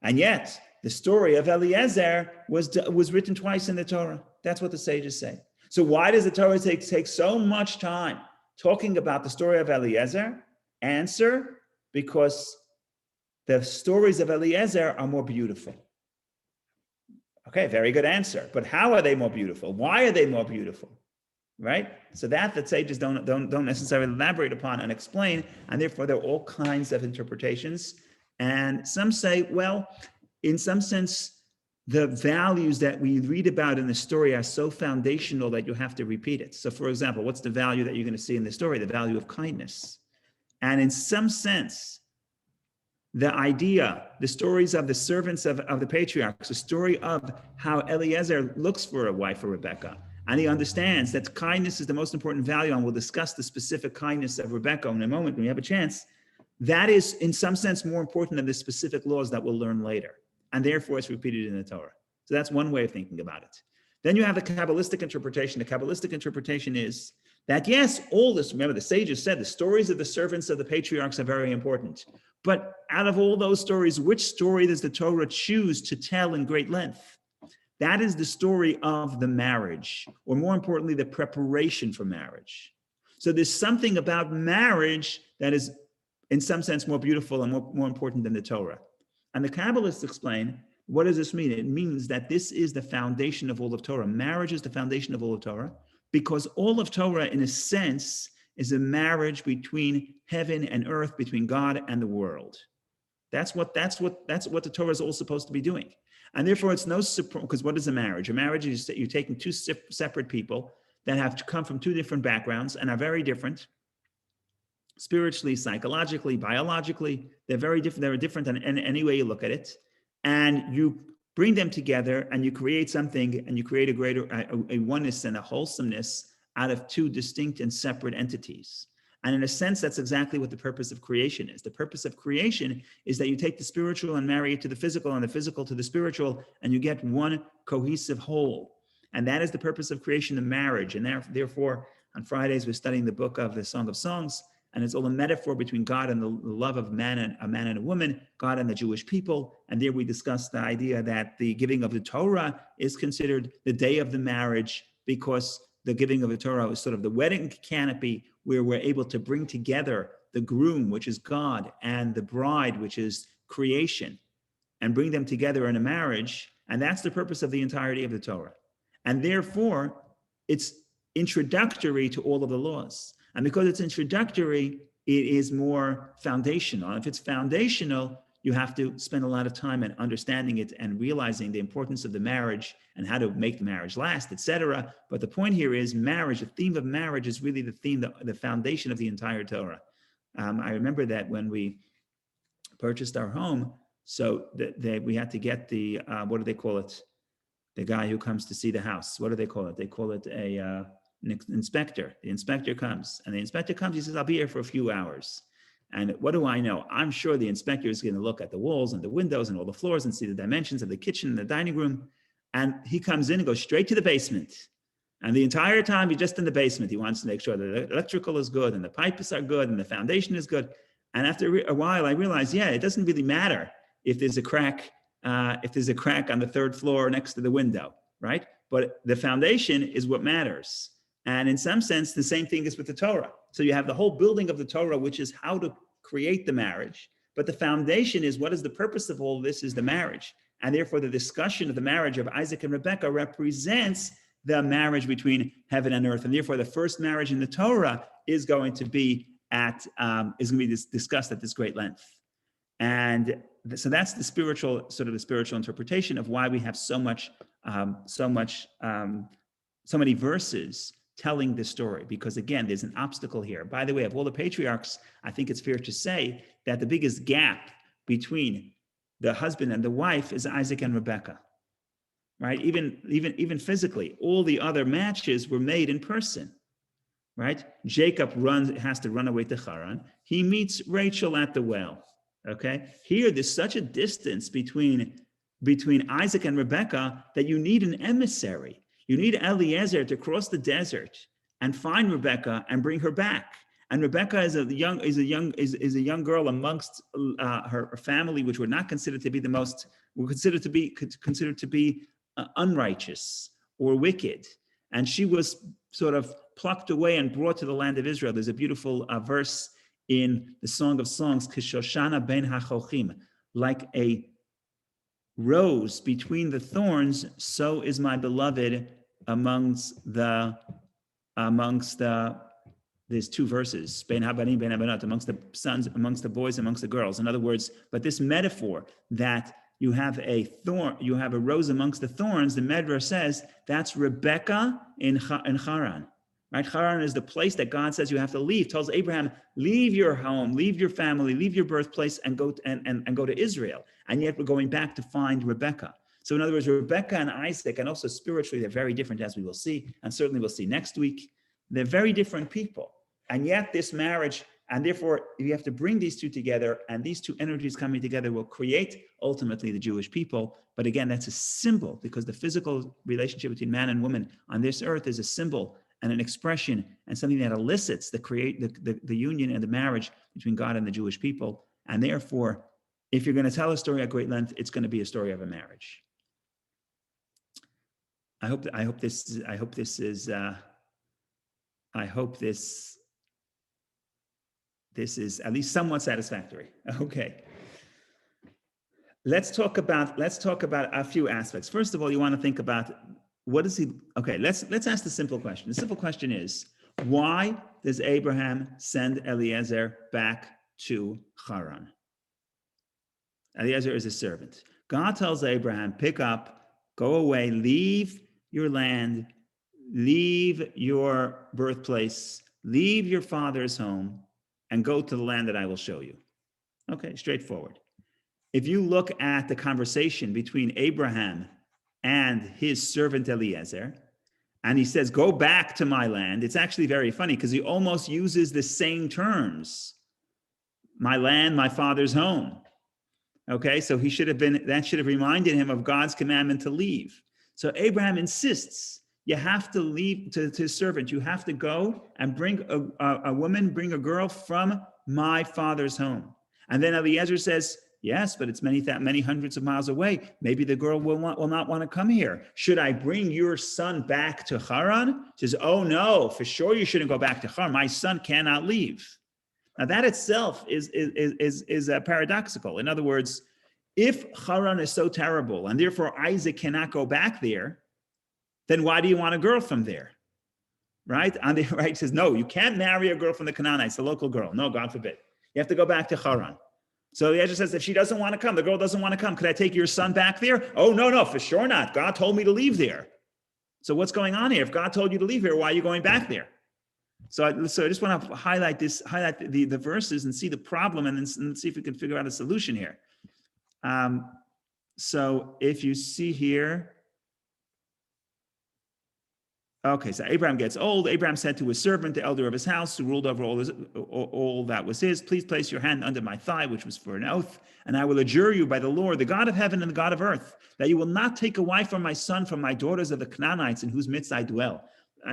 Speaker 1: and yet the story of Eliezer was written twice in the Torah. That's what the sages say. So why does the Torah take so much time talking about the story of Eliezer? Answer, because the stories of Eliezer are more beautiful. Okay, very good answer. But how are they more beautiful? Why are they more beautiful? Right? So that the sages don't necessarily elaborate upon and explain, and therefore there are all kinds of interpretations. And some say, well, in some sense, the values that we read about in the story are so foundational that you have to repeat it. So for example, what's the value that you're going to see in the story? The value of kindness. And in some sense, the idea, the stories of the servants of the patriarchs, the story of how Eliezer looks for a wife for Rebecca, and he understands that kindness is the most important value, and we'll discuss the specific kindness of Rebecca in a moment when we have a chance. That is, in some sense, more important than the specific laws that we'll learn later. And therefore, it's repeated in the Torah. So that's one way of thinking about it. Then you have the Kabbalistic interpretation. The Kabbalistic interpretation is that, yes, all this, remember the sages said the stories of the servants of the patriarchs are very important. But out of all those stories, which story does the Torah choose to tell in great length? That is the story of the marriage, or more importantly, the preparation for marriage. So there's something about marriage that is, in some sense, more beautiful and more important than the Torah. And the Kabbalists explain, what does this mean? It means that this is the foundation of all of Torah. Marriage is the foundation of all of Torah, because all of Torah, in a sense, is a marriage between heaven and earth, between God and the world. That's what the Torah is all supposed to be doing. And therefore, it's no surprise, because what is a marriage? A marriage is that you're taking two separate people that have to come from two different backgrounds and are very different. Spiritually, psychologically, biologically, they're very different. They're different in any way you look at it. And you bring them together and you create something, and you create a greater a oneness and a wholesomeness out of two distinct and separate entities. And in a sense, that's exactly what the purpose of creation is. The purpose of creation is that you take the spiritual and marry it to the physical, and the physical to the spiritual, and you get one cohesive whole. And that is the purpose of creation, the marriage. And therefore, on Fridays, we're studying the book of the Song of Songs, and it's all a metaphor between God and the love of a man and a woman, God and the Jewish people. And there we discussed the idea that the giving of the Torah is considered the day of the marriage, because the giving of the Torah is sort of the wedding canopy where we're able to bring together the groom, which is God, and the bride, which is creation, and bring them together in a marriage. And that's the purpose of the entirety of the Torah. And therefore, it's introductory to all of the laws. And because it's introductory, it is more foundational. And if it's foundational, you have to spend a lot of time in understanding it and realizing the importance of the marriage and how to make the marriage last, etc. But the point here is marriage. The theme of marriage is really the theme, the foundation of the entire Torah. I remember that when we purchased our home, so we had to get the, what do they call it? The guy who comes to see the house. What do they call it? They call it an inspector. The inspector comes, and the inspector comes, he says, I'll be here for a few hours. And what do I know? I'm sure the inspector is going to look at the walls and the windows and all the floors and see the dimensions of the kitchen and the dining room. And he comes in and goes straight to the basement. And the entire time he's just in the basement. He wants to make sure the electrical is good and the pipes are good and the foundation is good. And after a while, I realized, it doesn't really matter if there's a crack, on the third floor next to the window, right? But the foundation is what matters. And in some sense, the same thing is with the Torah. So you have the whole building of the Torah, which is how to create the marriage. But the foundation is, what is the purpose of all this, is the marriage. And therefore, the discussion of the marriage of Isaac and Rebekah represents the marriage between heaven and earth. And therefore, the first marriage in the Torah is going to be discussed at this great length. And so that's the spiritual interpretation of why we have so many verses telling this story, because again, there's an obstacle here. By the way, of all the patriarchs, I think it's fair to say that the biggest gap between the husband and the wife is Isaac and Rebekah, right? Even physically, all the other matches were made in person, right? Jacob has to run away to Kharan. He meets Rachel at the well. Okay, here there's such a distance between Isaac and Rebekah that you need an emissary. You need Eliezer to cross the desert and find Rebekah and bring her back. And Rebekah is a young girl amongst her family, which were not considered to be considered to be unrighteous or wicked. And she was sort of plucked away and brought to the land of Israel. There's a beautiful verse in the Song of Songs, Kishoshana ben hachochim, like a rose between the thorns, so is my beloved amongst the there's two verses, ben habanim, ben habanot, amongst the sons, amongst the boys, amongst the girls. In other words, but this metaphor that you have a rose amongst the thorns, the Medrash says that's Rebekah in Kharan. Right? Kharan is the place that God says you have to leave. Tells Abraham, leave your home, leave your family, leave your birthplace, and go to Israel. And yet we're going back to find Rebekah. So in other words, Rebekah and Isaac, and also spiritually, they're very different, as we will see, and certainly we'll see next week. They're very different people. And yet this marriage, and therefore you have to bring these two together, and these two energies coming together will create ultimately the Jewish people. But again, that's a symbol, because the physical relationship between man and woman on this earth is a symbol and an expression and something that elicits the union and the marriage between God and the Jewish people. And therefore, if you're going to tell a story at great length, it's going to be a story of a marriage. I hope this is at least somewhat satisfactory. Okay. Let's talk about a few aspects. First of all, you want to think about what is he? Okay, let's ask the simple question. The simple question is, why does Abraham send Eliezer back to Kharan? Eliezer is a servant. God tells Abraham, pick up, go away, leave your land, leave your birthplace, leave your father's home, and go to the land that I will show you. Okay, straightforward. If you look at the conversation between Abraham and his servant Eliezer, and he says, go back to my land, it's actually very funny because he almost uses the same terms. My land, my father's home. Okay, so that should have reminded him of God's commandment to leave. So Abraham insists, you have to leave to his servant. You have to go and bring bring a girl from my father's home. And then Eliezer says, yes, but it's many hundreds of miles away. Maybe the girl will not want to come here. Should I bring your son back to Kharan? He says, oh no, for sure you shouldn't go back to Kharan. My son cannot leave. Now that itself is paradoxical. In other words, if Kharan is so terrible and therefore Isaac cannot go back there, then why do you want a girl from there? Right? On the right, he says, no, you can't marry a girl from the Canaanites, the local girl. No, God forbid. You have to go back to Kharan. So Eliezer says, if she doesn't want to come, the girl doesn't want to come, could I take your son back there? Oh, no, for sure not. God told me to leave there. So what's going on here? If God told you to leave here, why are you going back there? So I just want to highlight the verses and see the problem and see if we can figure out a solution here. So if you see here, okay, so Abraham gets old. Abraham said to his servant, the elder of his house, who ruled over all that was his, please place your hand under my thigh, which was for an oath, and I will adjure you by the Lord, the God of heaven and the God of earth, that you will not take a wife from my son, from my daughters of the Canaanites in whose midst I dwell.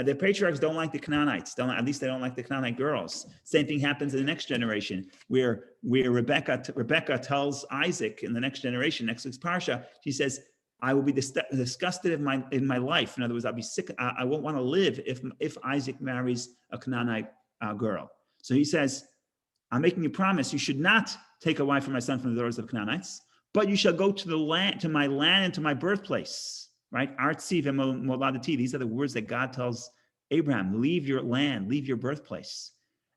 Speaker 1: The patriarchs don't like the Canaanites. At least they don't like the Canaanite girls. Same thing happens in the next generation, where Rebekah tells Isaac in the next generation, next week's parsha, she says, I will be disgusted in my life. In other words, I'll be sick. I won't want to live if Isaac marries a Canaanite girl. So he says, I'm making you a promise. You should not take a wife from my son from the daughters of the Canaanites, but you shall go to my land and to my birthplace. right? Artsi v'moladati. These are the words that God tells Abraham, leave your land, leave your birthplace,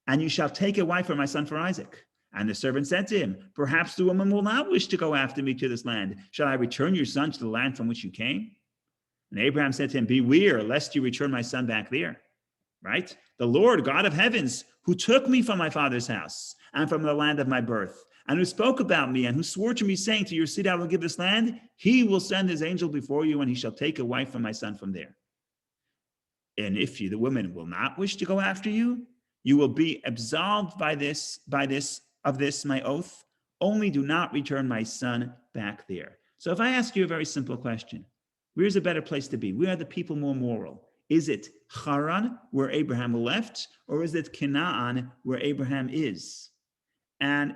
Speaker 1: and you shall take a wife for my son for Isaac. And the servant said to him, perhaps the woman will not wish to go after me to this land. Shall I return your son to the land from which you came? And Abraham said to him, beware, lest you return my son back there, right? The Lord, God of heavens, who took me from my father's house and from the land of my birth, and who spoke about me and who swore to me, saying, to your seed I will give this land, he will send his angel before you, and he shall take a wife for my son from there. And if you, the woman, will not wish to go after you, you will be absolved by this, my oath. Only do not return my son back there. So if I ask you a very simple question, where's a better place to be? Where are the people more moral? Is it Kharan, where Abraham left, or is it Canaan, where Abraham is? And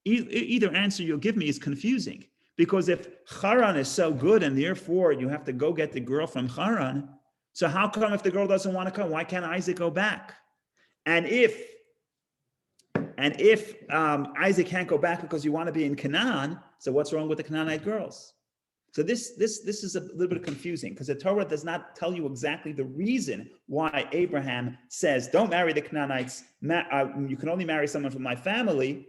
Speaker 1: either answer you'll give me is confusing, because if Kharan is so good and therefore you have to go get the girl from Kharan, so how come if the girl doesn't want to come, why can't Isaac go back? And if Isaac can't go back because you want to be in Canaan, so what's wrong with the Canaanite girls? So this is a little bit confusing, because the Torah does not tell you exactly the reason why Abraham says, don't marry the Canaanites, you can only marry someone from my family.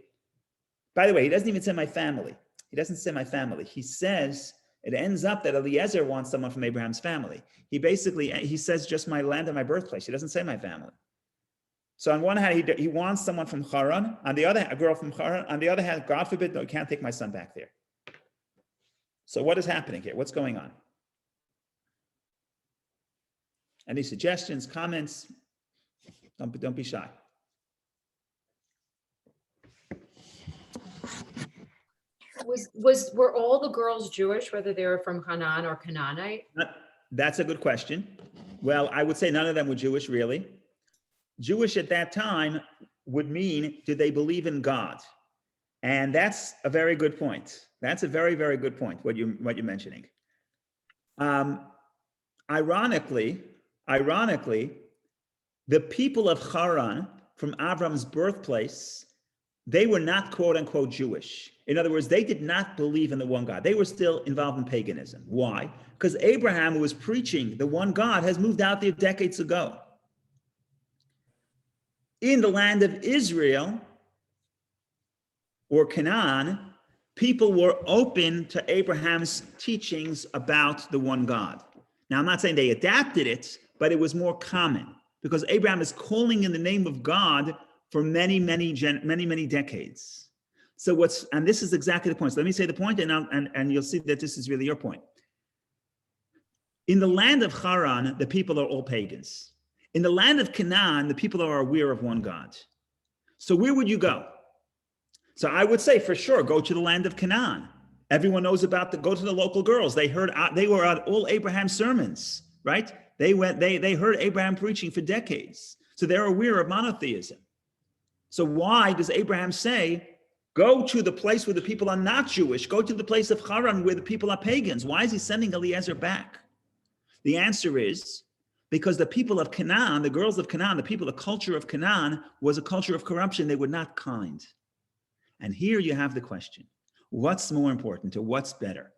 Speaker 1: By the way, he doesn't even say my family. He doesn't say my family. He says, it ends up that Eliezer wants someone from Abraham's family. He says just my land and my birthplace. He doesn't say my family. So on one hand, he wants someone from Kharan. On the other hand, a girl from Kharan. On the other hand, God forbid, no, you can't take my son back there. So what is happening here? What's going on? Any suggestions, comments? Don't be shy.
Speaker 3: Were all the girls Jewish, whether they were from Hanan or Canaanite?
Speaker 1: That's a good question. Well, I would say none of them were Jewish, really. Jewish at that time would mean, did they believe in God? And that's a very good point. That's a very, very good point, what you're mentioning. Ironically, the people of Kharan, from Avram's birthplace, they were not quote unquote Jewish. In other words, they did not believe in the one God. They were still involved in paganism. Why? Because Abraham, who was preaching the one God, has moved out there decades ago. In the land of Israel, or Canaan, people were open to Abraham's teachings about the one God. Now, I'm not saying they adapted it, but it was more common, because Abraham is calling in the name of God for many decades. So and this is exactly the point. So let me say the point, and you'll see that this is really your point. In the land of Kharan, the people are all pagans. In the land of Canaan, the people are aware of one God. So where would you go? So I would say, for sure, go to the land of Canaan. Everyone knows go to the local girls. They were at all Abraham's sermons, right? They heard Abraham preaching for decades. So they're aware of monotheism. So why does Abraham say, go to the place where the people are not Jewish, go to the place of Kharan where the people are pagans? Why is he sending Eliezer back? The answer is, because the people of Canaan, the girls of Canaan, the culture of Canaan was a culture of corruption. They were not kind. And here you have the question, what's more important or what's better?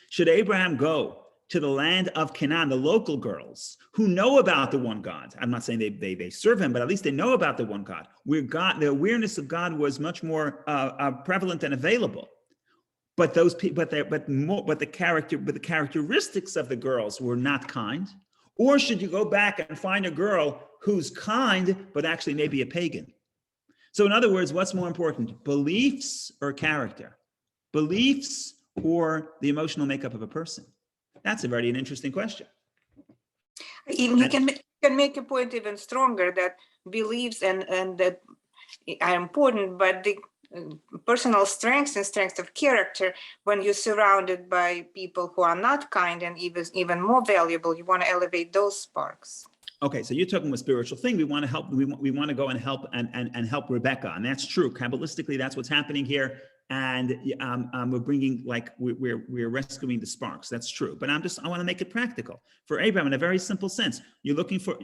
Speaker 1: Should Abraham go to the land of Canaan, the local girls who know about the one God? I'm not saying they serve him, but at least they know about the one God, where the awareness of God was much more prevalent and available. But those people, but the characteristics of the girls were not kind. Or should you go back and find a girl who's kind, but actually maybe a pagan? So in other words, what's more important, beliefs or character? Beliefs or the emotional makeup of a person? That's an interesting question.
Speaker 4: You can make a point even stronger, that beliefs and that are important, but the personal strengths and strength of character, when you're surrounded by people who are not kind and even more valuable, you want to elevate those sparks.
Speaker 1: Okay, so you're talking about a spiritual thing. We want to help. We want to go and help and help Rebecca, and that's true. Kabbalistically, that's what's happening here. And we're bringing, we're rescuing the sparks. That's true. But I want to make it practical for Abraham in a very simple sense. You're looking for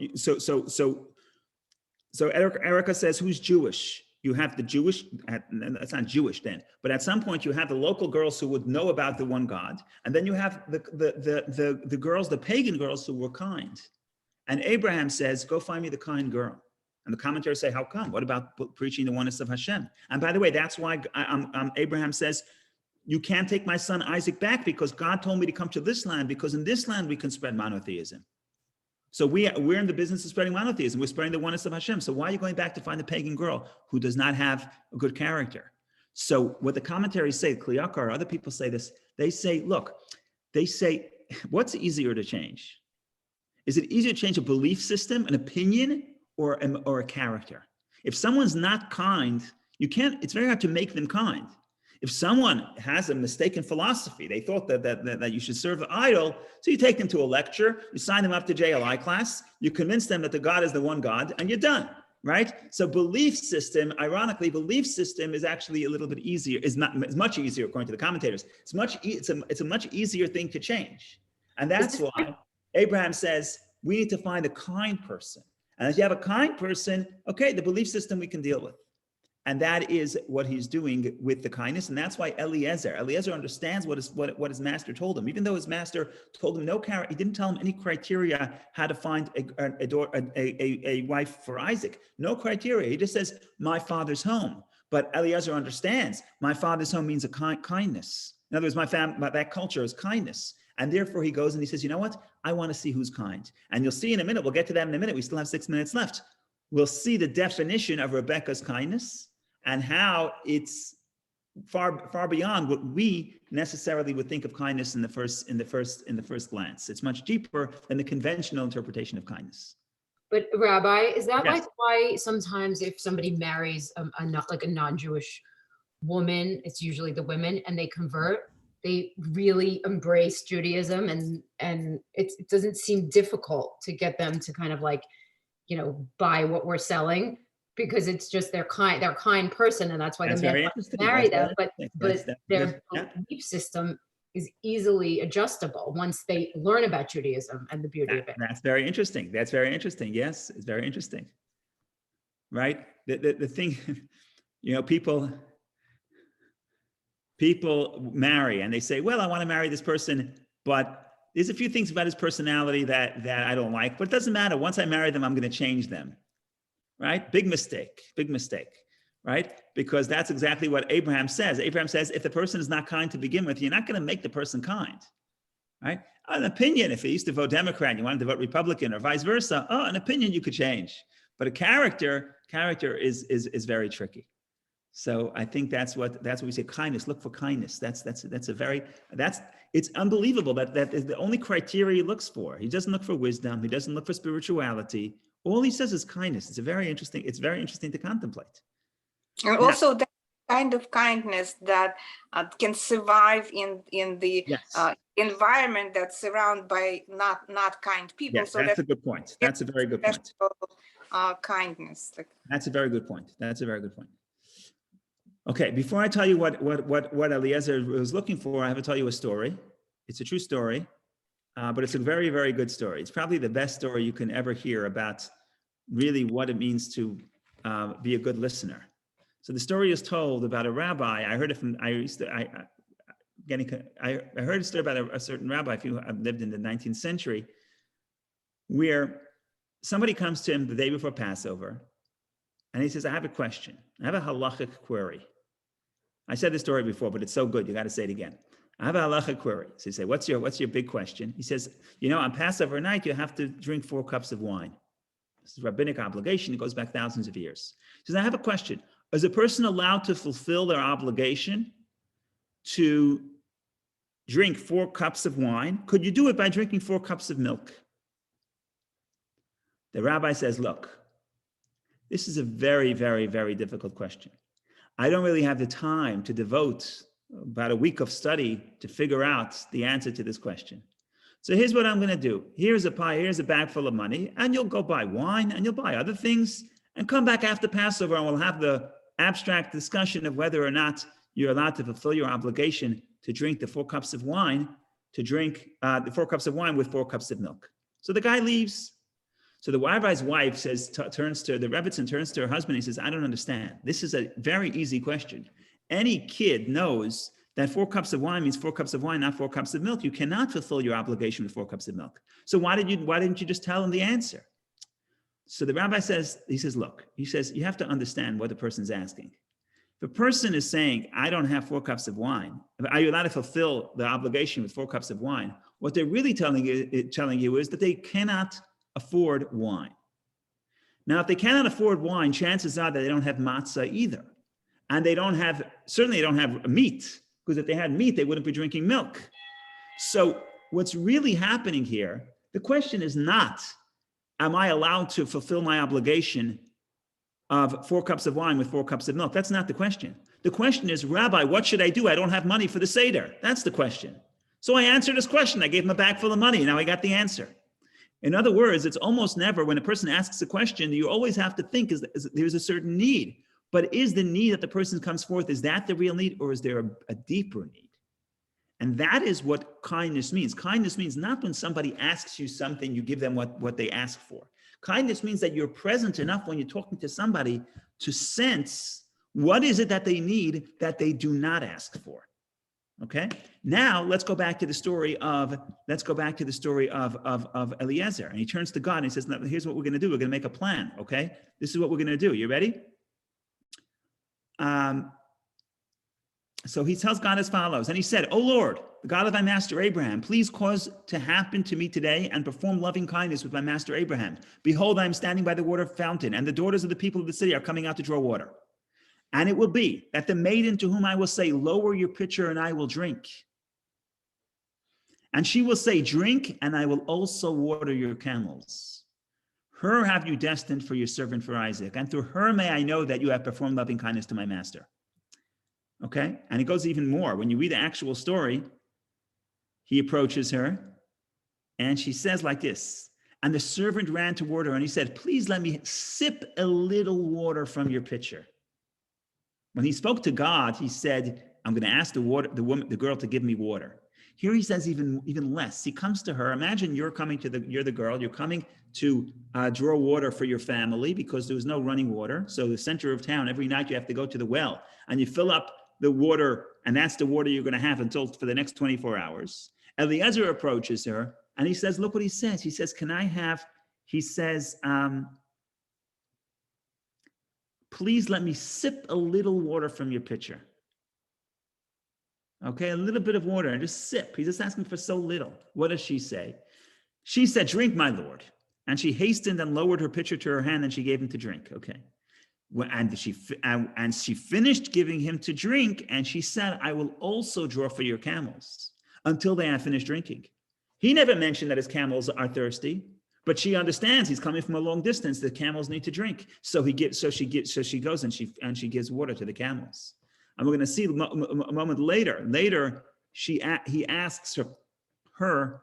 Speaker 1: so Erica says, who's Jewish? you have the Jewish, that's not Jewish then, but at some point you have the local girls who would know about the one God, and then you have the girls, the pagan girls who were kind. And Abraham says, go find me the kind girl. And the commentators say, how come? What about preaching the oneness of Hashem? And by the way, that's why Abraham says, you can't take my son Isaac back because God told me to come to this land, because in this land we can spread monotheism. So we're in the business of spreading monotheism. We're spreading the oneness of Hashem. So why are you going back to find a pagan girl who does not have a good character? So what the commentaries say, Kliyakar, other people say this, they say, look, what's easier to change? Is it easier to change a belief system, an opinion, or a character? If someone's not kind, it's very hard to make them kind. If someone has a mistaken philosophy, they thought that you should serve an idol, so you take them to a lecture, you sign them up to JLI class, you convince them that the God is the one God, and you're done, right? So belief system, ironically, belief system is actually a little bit easier, is much easier according to the commentators. It's a much easier thing to change. And that's why Abraham says, we need to find a kind person. And if you have a kind person, okay, the belief system we can deal with. And that is what he's doing with the kindness. And that's why Eliezer understands what his master told him. Even though his master told him he didn't tell him any criteria how to find a wife for Isaac. No criteria. He just says, my father's home. But Eliezer understands my father's home means a kindness. In other words, that culture is kindness. And therefore he goes and he says, you know what? I want to see who's kind. And you'll see in a minute, we'll get to that in a minute. We still have 6 minutes left. We'll see the definition of Rebecca's kindness and how it's far beyond what we necessarily would think of kindness in the first glance. It's much deeper than the conventional interpretation of kindness.
Speaker 3: But Rabbi, is that
Speaker 1: Yes.
Speaker 3: like why sometimes if somebody marries a non-Jewish woman, it's usually the women, and they convert, they really embrace Judaism, and it doesn't seem difficult to get them to kind of like, buy what we're selling, because it's just they're kind person, and that's why the man wants to marry them. But their belief system is easily adjustable once they learn about Judaism and the beauty of it.
Speaker 1: That's very interesting. Yes, it's very interesting. Right? The thing, people marry and they say, well, I want to marry this person, but there's a few things about his personality that I don't like, but it doesn't matter. Once I marry them, I'm going to change them. Right? Big mistake, right? Because that's exactly what Abraham says. Abraham says, if the person is not kind to begin with, you're not going to make the person kind, right? An opinion, if you used to vote Democrat and you wanted to vote Republican or vice versa, an opinion you could change. But a character is very tricky. So I think that's what we say, kindness, look for kindness. It's unbelievable that is the only criteria he looks for. He doesn't look for wisdom. He doesn't look for spirituality. All he says is kindness. It's very interesting to contemplate.
Speaker 4: And also that kind of kindness that can survive in the environment that's surrounded by not kind people.
Speaker 1: Yes, so that's a good point. That's a very good point.
Speaker 4: Kindness.
Speaker 1: That's a very good point. Okay, before I tell you what Eliezer was looking for, I have to tell you a story. It's a true story. But it's a very, very good story. It's probably the best story you can ever hear about really what it means to be a good listener. So the story is told about a rabbi. I heard it from, I heard a story about a certain rabbi who lived in the 19th century, where somebody comes to him the day before Passover, and he says, I have a question. I have a halachic query. I said this story before, but it's so good, you got to say it again. I have a halachic query. So you say, what's your big question? He says, on Passover night, you have to drink 4 cups of wine. This is a rabbinic obligation. It goes back thousands of years. He says, I have a question. Is a person allowed to fulfill their obligation to drink 4 cups of wine? Could you do it by drinking 4 cups of milk? The rabbi says, look, this is a very, very, very difficult question. I don't really have the time to devote about a week of study to figure out the answer to this question. So here's what I'm going to do. Here's a bag full of money, and you'll go buy wine and you'll buy other things and come back after Passover, and we'll have the abstract discussion of whether or not you're allowed to fulfill your obligation to drink the 4 cups of wine, the 4 cups of wine with 4 cups of milk. So the guy leaves. So the rabbi's wife says, turns to the Rebbitzin, turns to her husband. He says, I don't understand. This is a very easy question. Any kid knows that 4 cups of wine means 4 cups of wine, not 4 cups of milk. You cannot fulfill your obligation with 4 cups of milk. So why didn't you just tell him the answer? So the rabbi says, look, you have to understand what the person's asking. If a person is saying, I don't have 4 cups of wine, are you allowed to fulfill the obligation with 4 cups of wine? What they're really telling you is that they cannot afford wine. Now, if they cannot afford wine, chances are that they don't have matzah either. And certainly they don't have meat, because if they had meat, they wouldn't be drinking milk. So what's really happening here, the question is not, am I allowed to fulfill my obligation of 4 cups of wine with 4 cups of milk? That's not the question. The question is, Rabbi, what should I do? I don't have money for the Seder. That's the question. So I answered his question. I gave him a bag full of money. Now I got the answer. In other words, it's almost never, when a person asks a question, you always have to think, there's a certain need. But is the need that the person comes forth, is that the real need, or is there a deeper need? And that is what kindness means. Kindness means not when somebody asks you something, you give them what they ask for. Kindness means that you're present enough when you're talking to somebody to sense what is it that they need that they do not ask for. Okay. Now let's go back to the story of Eliezer. And he turns to God and he says, no, here's what we're going to do. We're going to make a plan. Okay. This is what we're going to do. You ready? So he tells God as follows. And he said, O Lord, the God of my master Abraham, please cause to happen to me today and perform loving kindness with my master Abraham. Behold, I am standing by the water fountain, and the daughters of the people of the city are coming out to draw water. And it will be that the maiden to whom I will say, lower your pitcher and I will drink. And she will say, drink, and I will also water your camels. Her have you destined for your servant for Isaac, and through her may I know that you have performed loving kindness to my master. Okay, and it goes even more. When you read the actual story, he approaches her, and she says like this, and the servant ran toward her, and he said, please let me sip a little water from your pitcher. When he spoke to God, he said, I'm going to ask the girl to give me water. Here he says even less. He comes to her. Imagine you're the girl, you're coming to draw water for your family because there was no running water. So the center of town, every night you have to go to the well and you fill up the water, and that's the water you're going to have for the next 24 hours. Eliezer approaches her and he says, look what he says. He says, please let me sip a little water from your pitcher. Okay, a little bit of water and just sip. He's just asking for so little. What does she say? She said, drink, my Lord. And she hastened and lowered her pitcher to her hand and she gave him to drink. Okay. And she finished giving him to drink, and she said, I will also draw for your camels until they have finished drinking. He never mentioned that his camels are thirsty, but she understands he's coming from a long distance. The camels need to drink. So she goes and she gives water to the camels. And we're going to see a moment later. He asks her,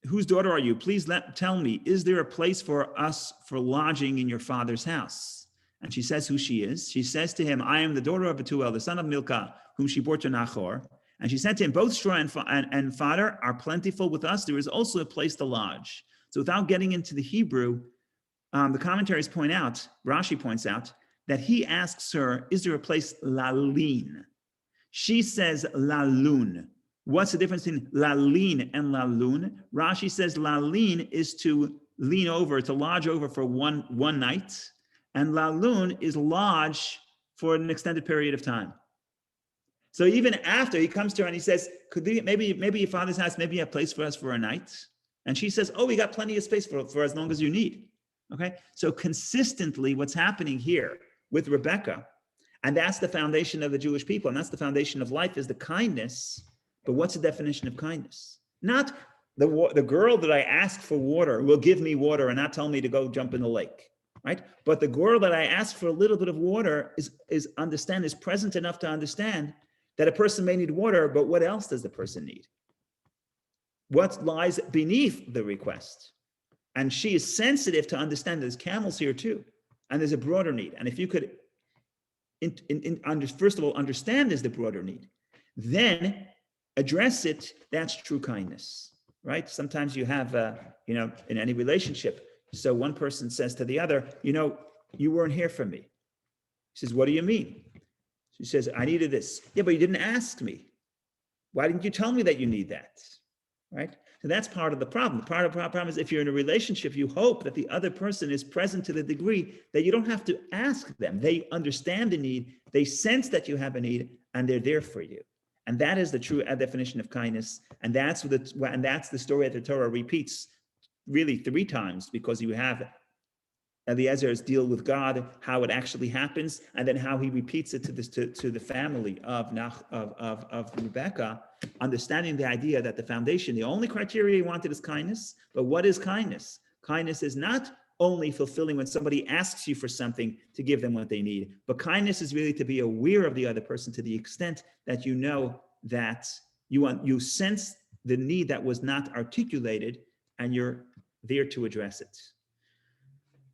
Speaker 1: whose daughter are you? Please tell me, is there a place for us for lodging in your father's house? And she says who she is. She says to him, I am the daughter of Betuel, the son of Milcah, whom she bore to Nachor. And she said to him, both straw and fodder are plentiful with us. There is also a place to lodge. So without getting into the Hebrew, the commentaries point out, Rashi points out, that he asks her, is there a place lalin? She says lalun. What's the difference in lalin and lalun? Rashi says lalin is to lean over, to lodge over for one night, and lalun is lodge for an extended period of time. So even after he comes to her and he says, maybe your father's house, maybe you have a place for us for a night? And she says, oh, we got plenty of space for as long as you need. Okay, so consistently what's happening here with Rebecca, and that's the foundation of the Jewish people, and that's the foundation of life, is the kindness. But what's the definition of kindness? Not the girl that I ask for water will give me water and not tell me to go jump in the lake, right? But the girl that I ask for a little bit of water is present enough to understand that a person may need water, but what else does the person need? What lies beneath the request? And she is sensitive to understand there's camels here too, and there's a broader need. And if you could, first of all, understand there's the broader need, then address it, that's true kindness, right? Sometimes you have, in any relationship. So one person says to the other, you weren't here for me. She says, what do you mean? She says, I needed this. Yeah, but you didn't ask me. Why didn't you tell me that you need that? Right? So that's part of the problem. Part of the problem is if you're in a relationship, you hope that the other person is present to the degree that you don't have to ask them. They understand the need, they sense that you have a need, and they're there for you. And that is the true definition of kindness. And that's the story that the Torah repeats really 3 times, because you have Eliezer's deal with God, how it actually happens, and then how he repeats it to the family of Rebecca, understanding the idea that the foundation, the only criteria he wanted is kindness. But what is kindness? Kindness is not only fulfilling when somebody asks you for something to give them what they need, but kindness is really to be aware of the other person to the extent that you know that you sense the need that was not articulated, and you're there to address it.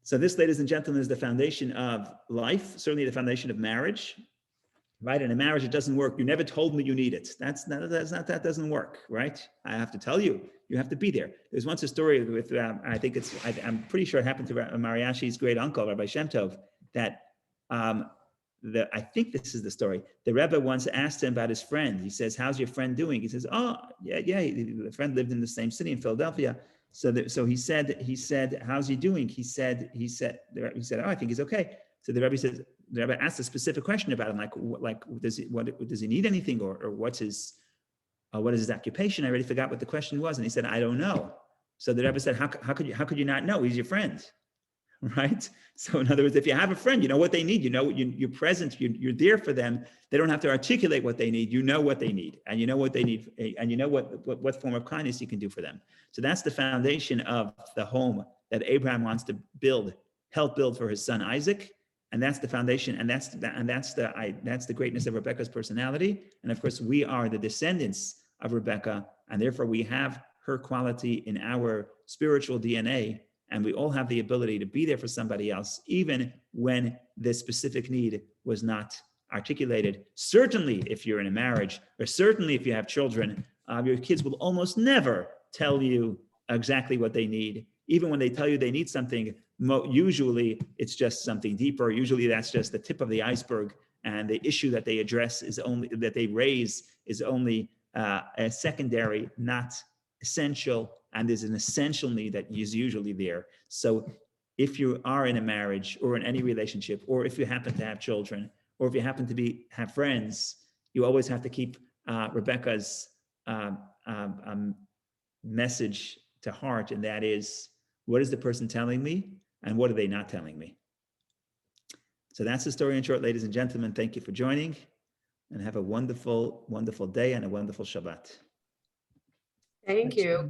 Speaker 1: So this, ladies and gentlemen, is the foundation of life, certainly the foundation of marriage, right? In a marriage, it doesn't work. You never told me you need it. That doesn't work, right? I have to tell you, you have to be there. There's once a story with, I'm pretty sure it happened to Mariashi's great uncle, Rabbi Shem Tov, that I think this is the story. The Rebbe once asked him about his friend. He says, how's your friend doing? He says, oh, yeah. The friend lived in the same city in Philadelphia. So he said, how's he doing? He said, oh, I think he's okay. So the Rebbe asked a specific question about him, like does he need anything, or what is his occupation? I already forgot what the question was, and he said, I don't know. So the Rebbe said, how could you not know? He's your friend, right? So in other words, if you have a friend, you know what they need. You're present. You're there for them. They don't have to articulate what they need. You know what they need, and you know what they need, and you know what form of kindness you can do for them. So that's the foundation of the home that Abraham wants to help build for his son Isaac, and that's the foundation, and that's the greatness of Rebecca's personality. And of course, we are the descendants of Rebecca, and therefore we have her quality in our spiritual DNA, and we all have the ability to be there for somebody else, even when the specific need was not articulated. Certainly, if you're in a marriage, or certainly if you have children, your kids will almost never tell you exactly what they need. Even when they tell you they need something, usually it's just something deeper. Usually that's just the tip of the iceberg, and the issue that they raise is only a secondary, not essential, and there's an essential need that is usually there. So if you are in a marriage or in any relationship, or if you happen to have children, or if you happen to have friends, you always have to keep Rebecca's message to heart, and that is, what is the person telling me, and what are they not telling me? So that's the story in short, ladies and gentlemen. Thank you for joining, and have a wonderful, wonderful day and a wonderful Shabbat.
Speaker 3: Thank you.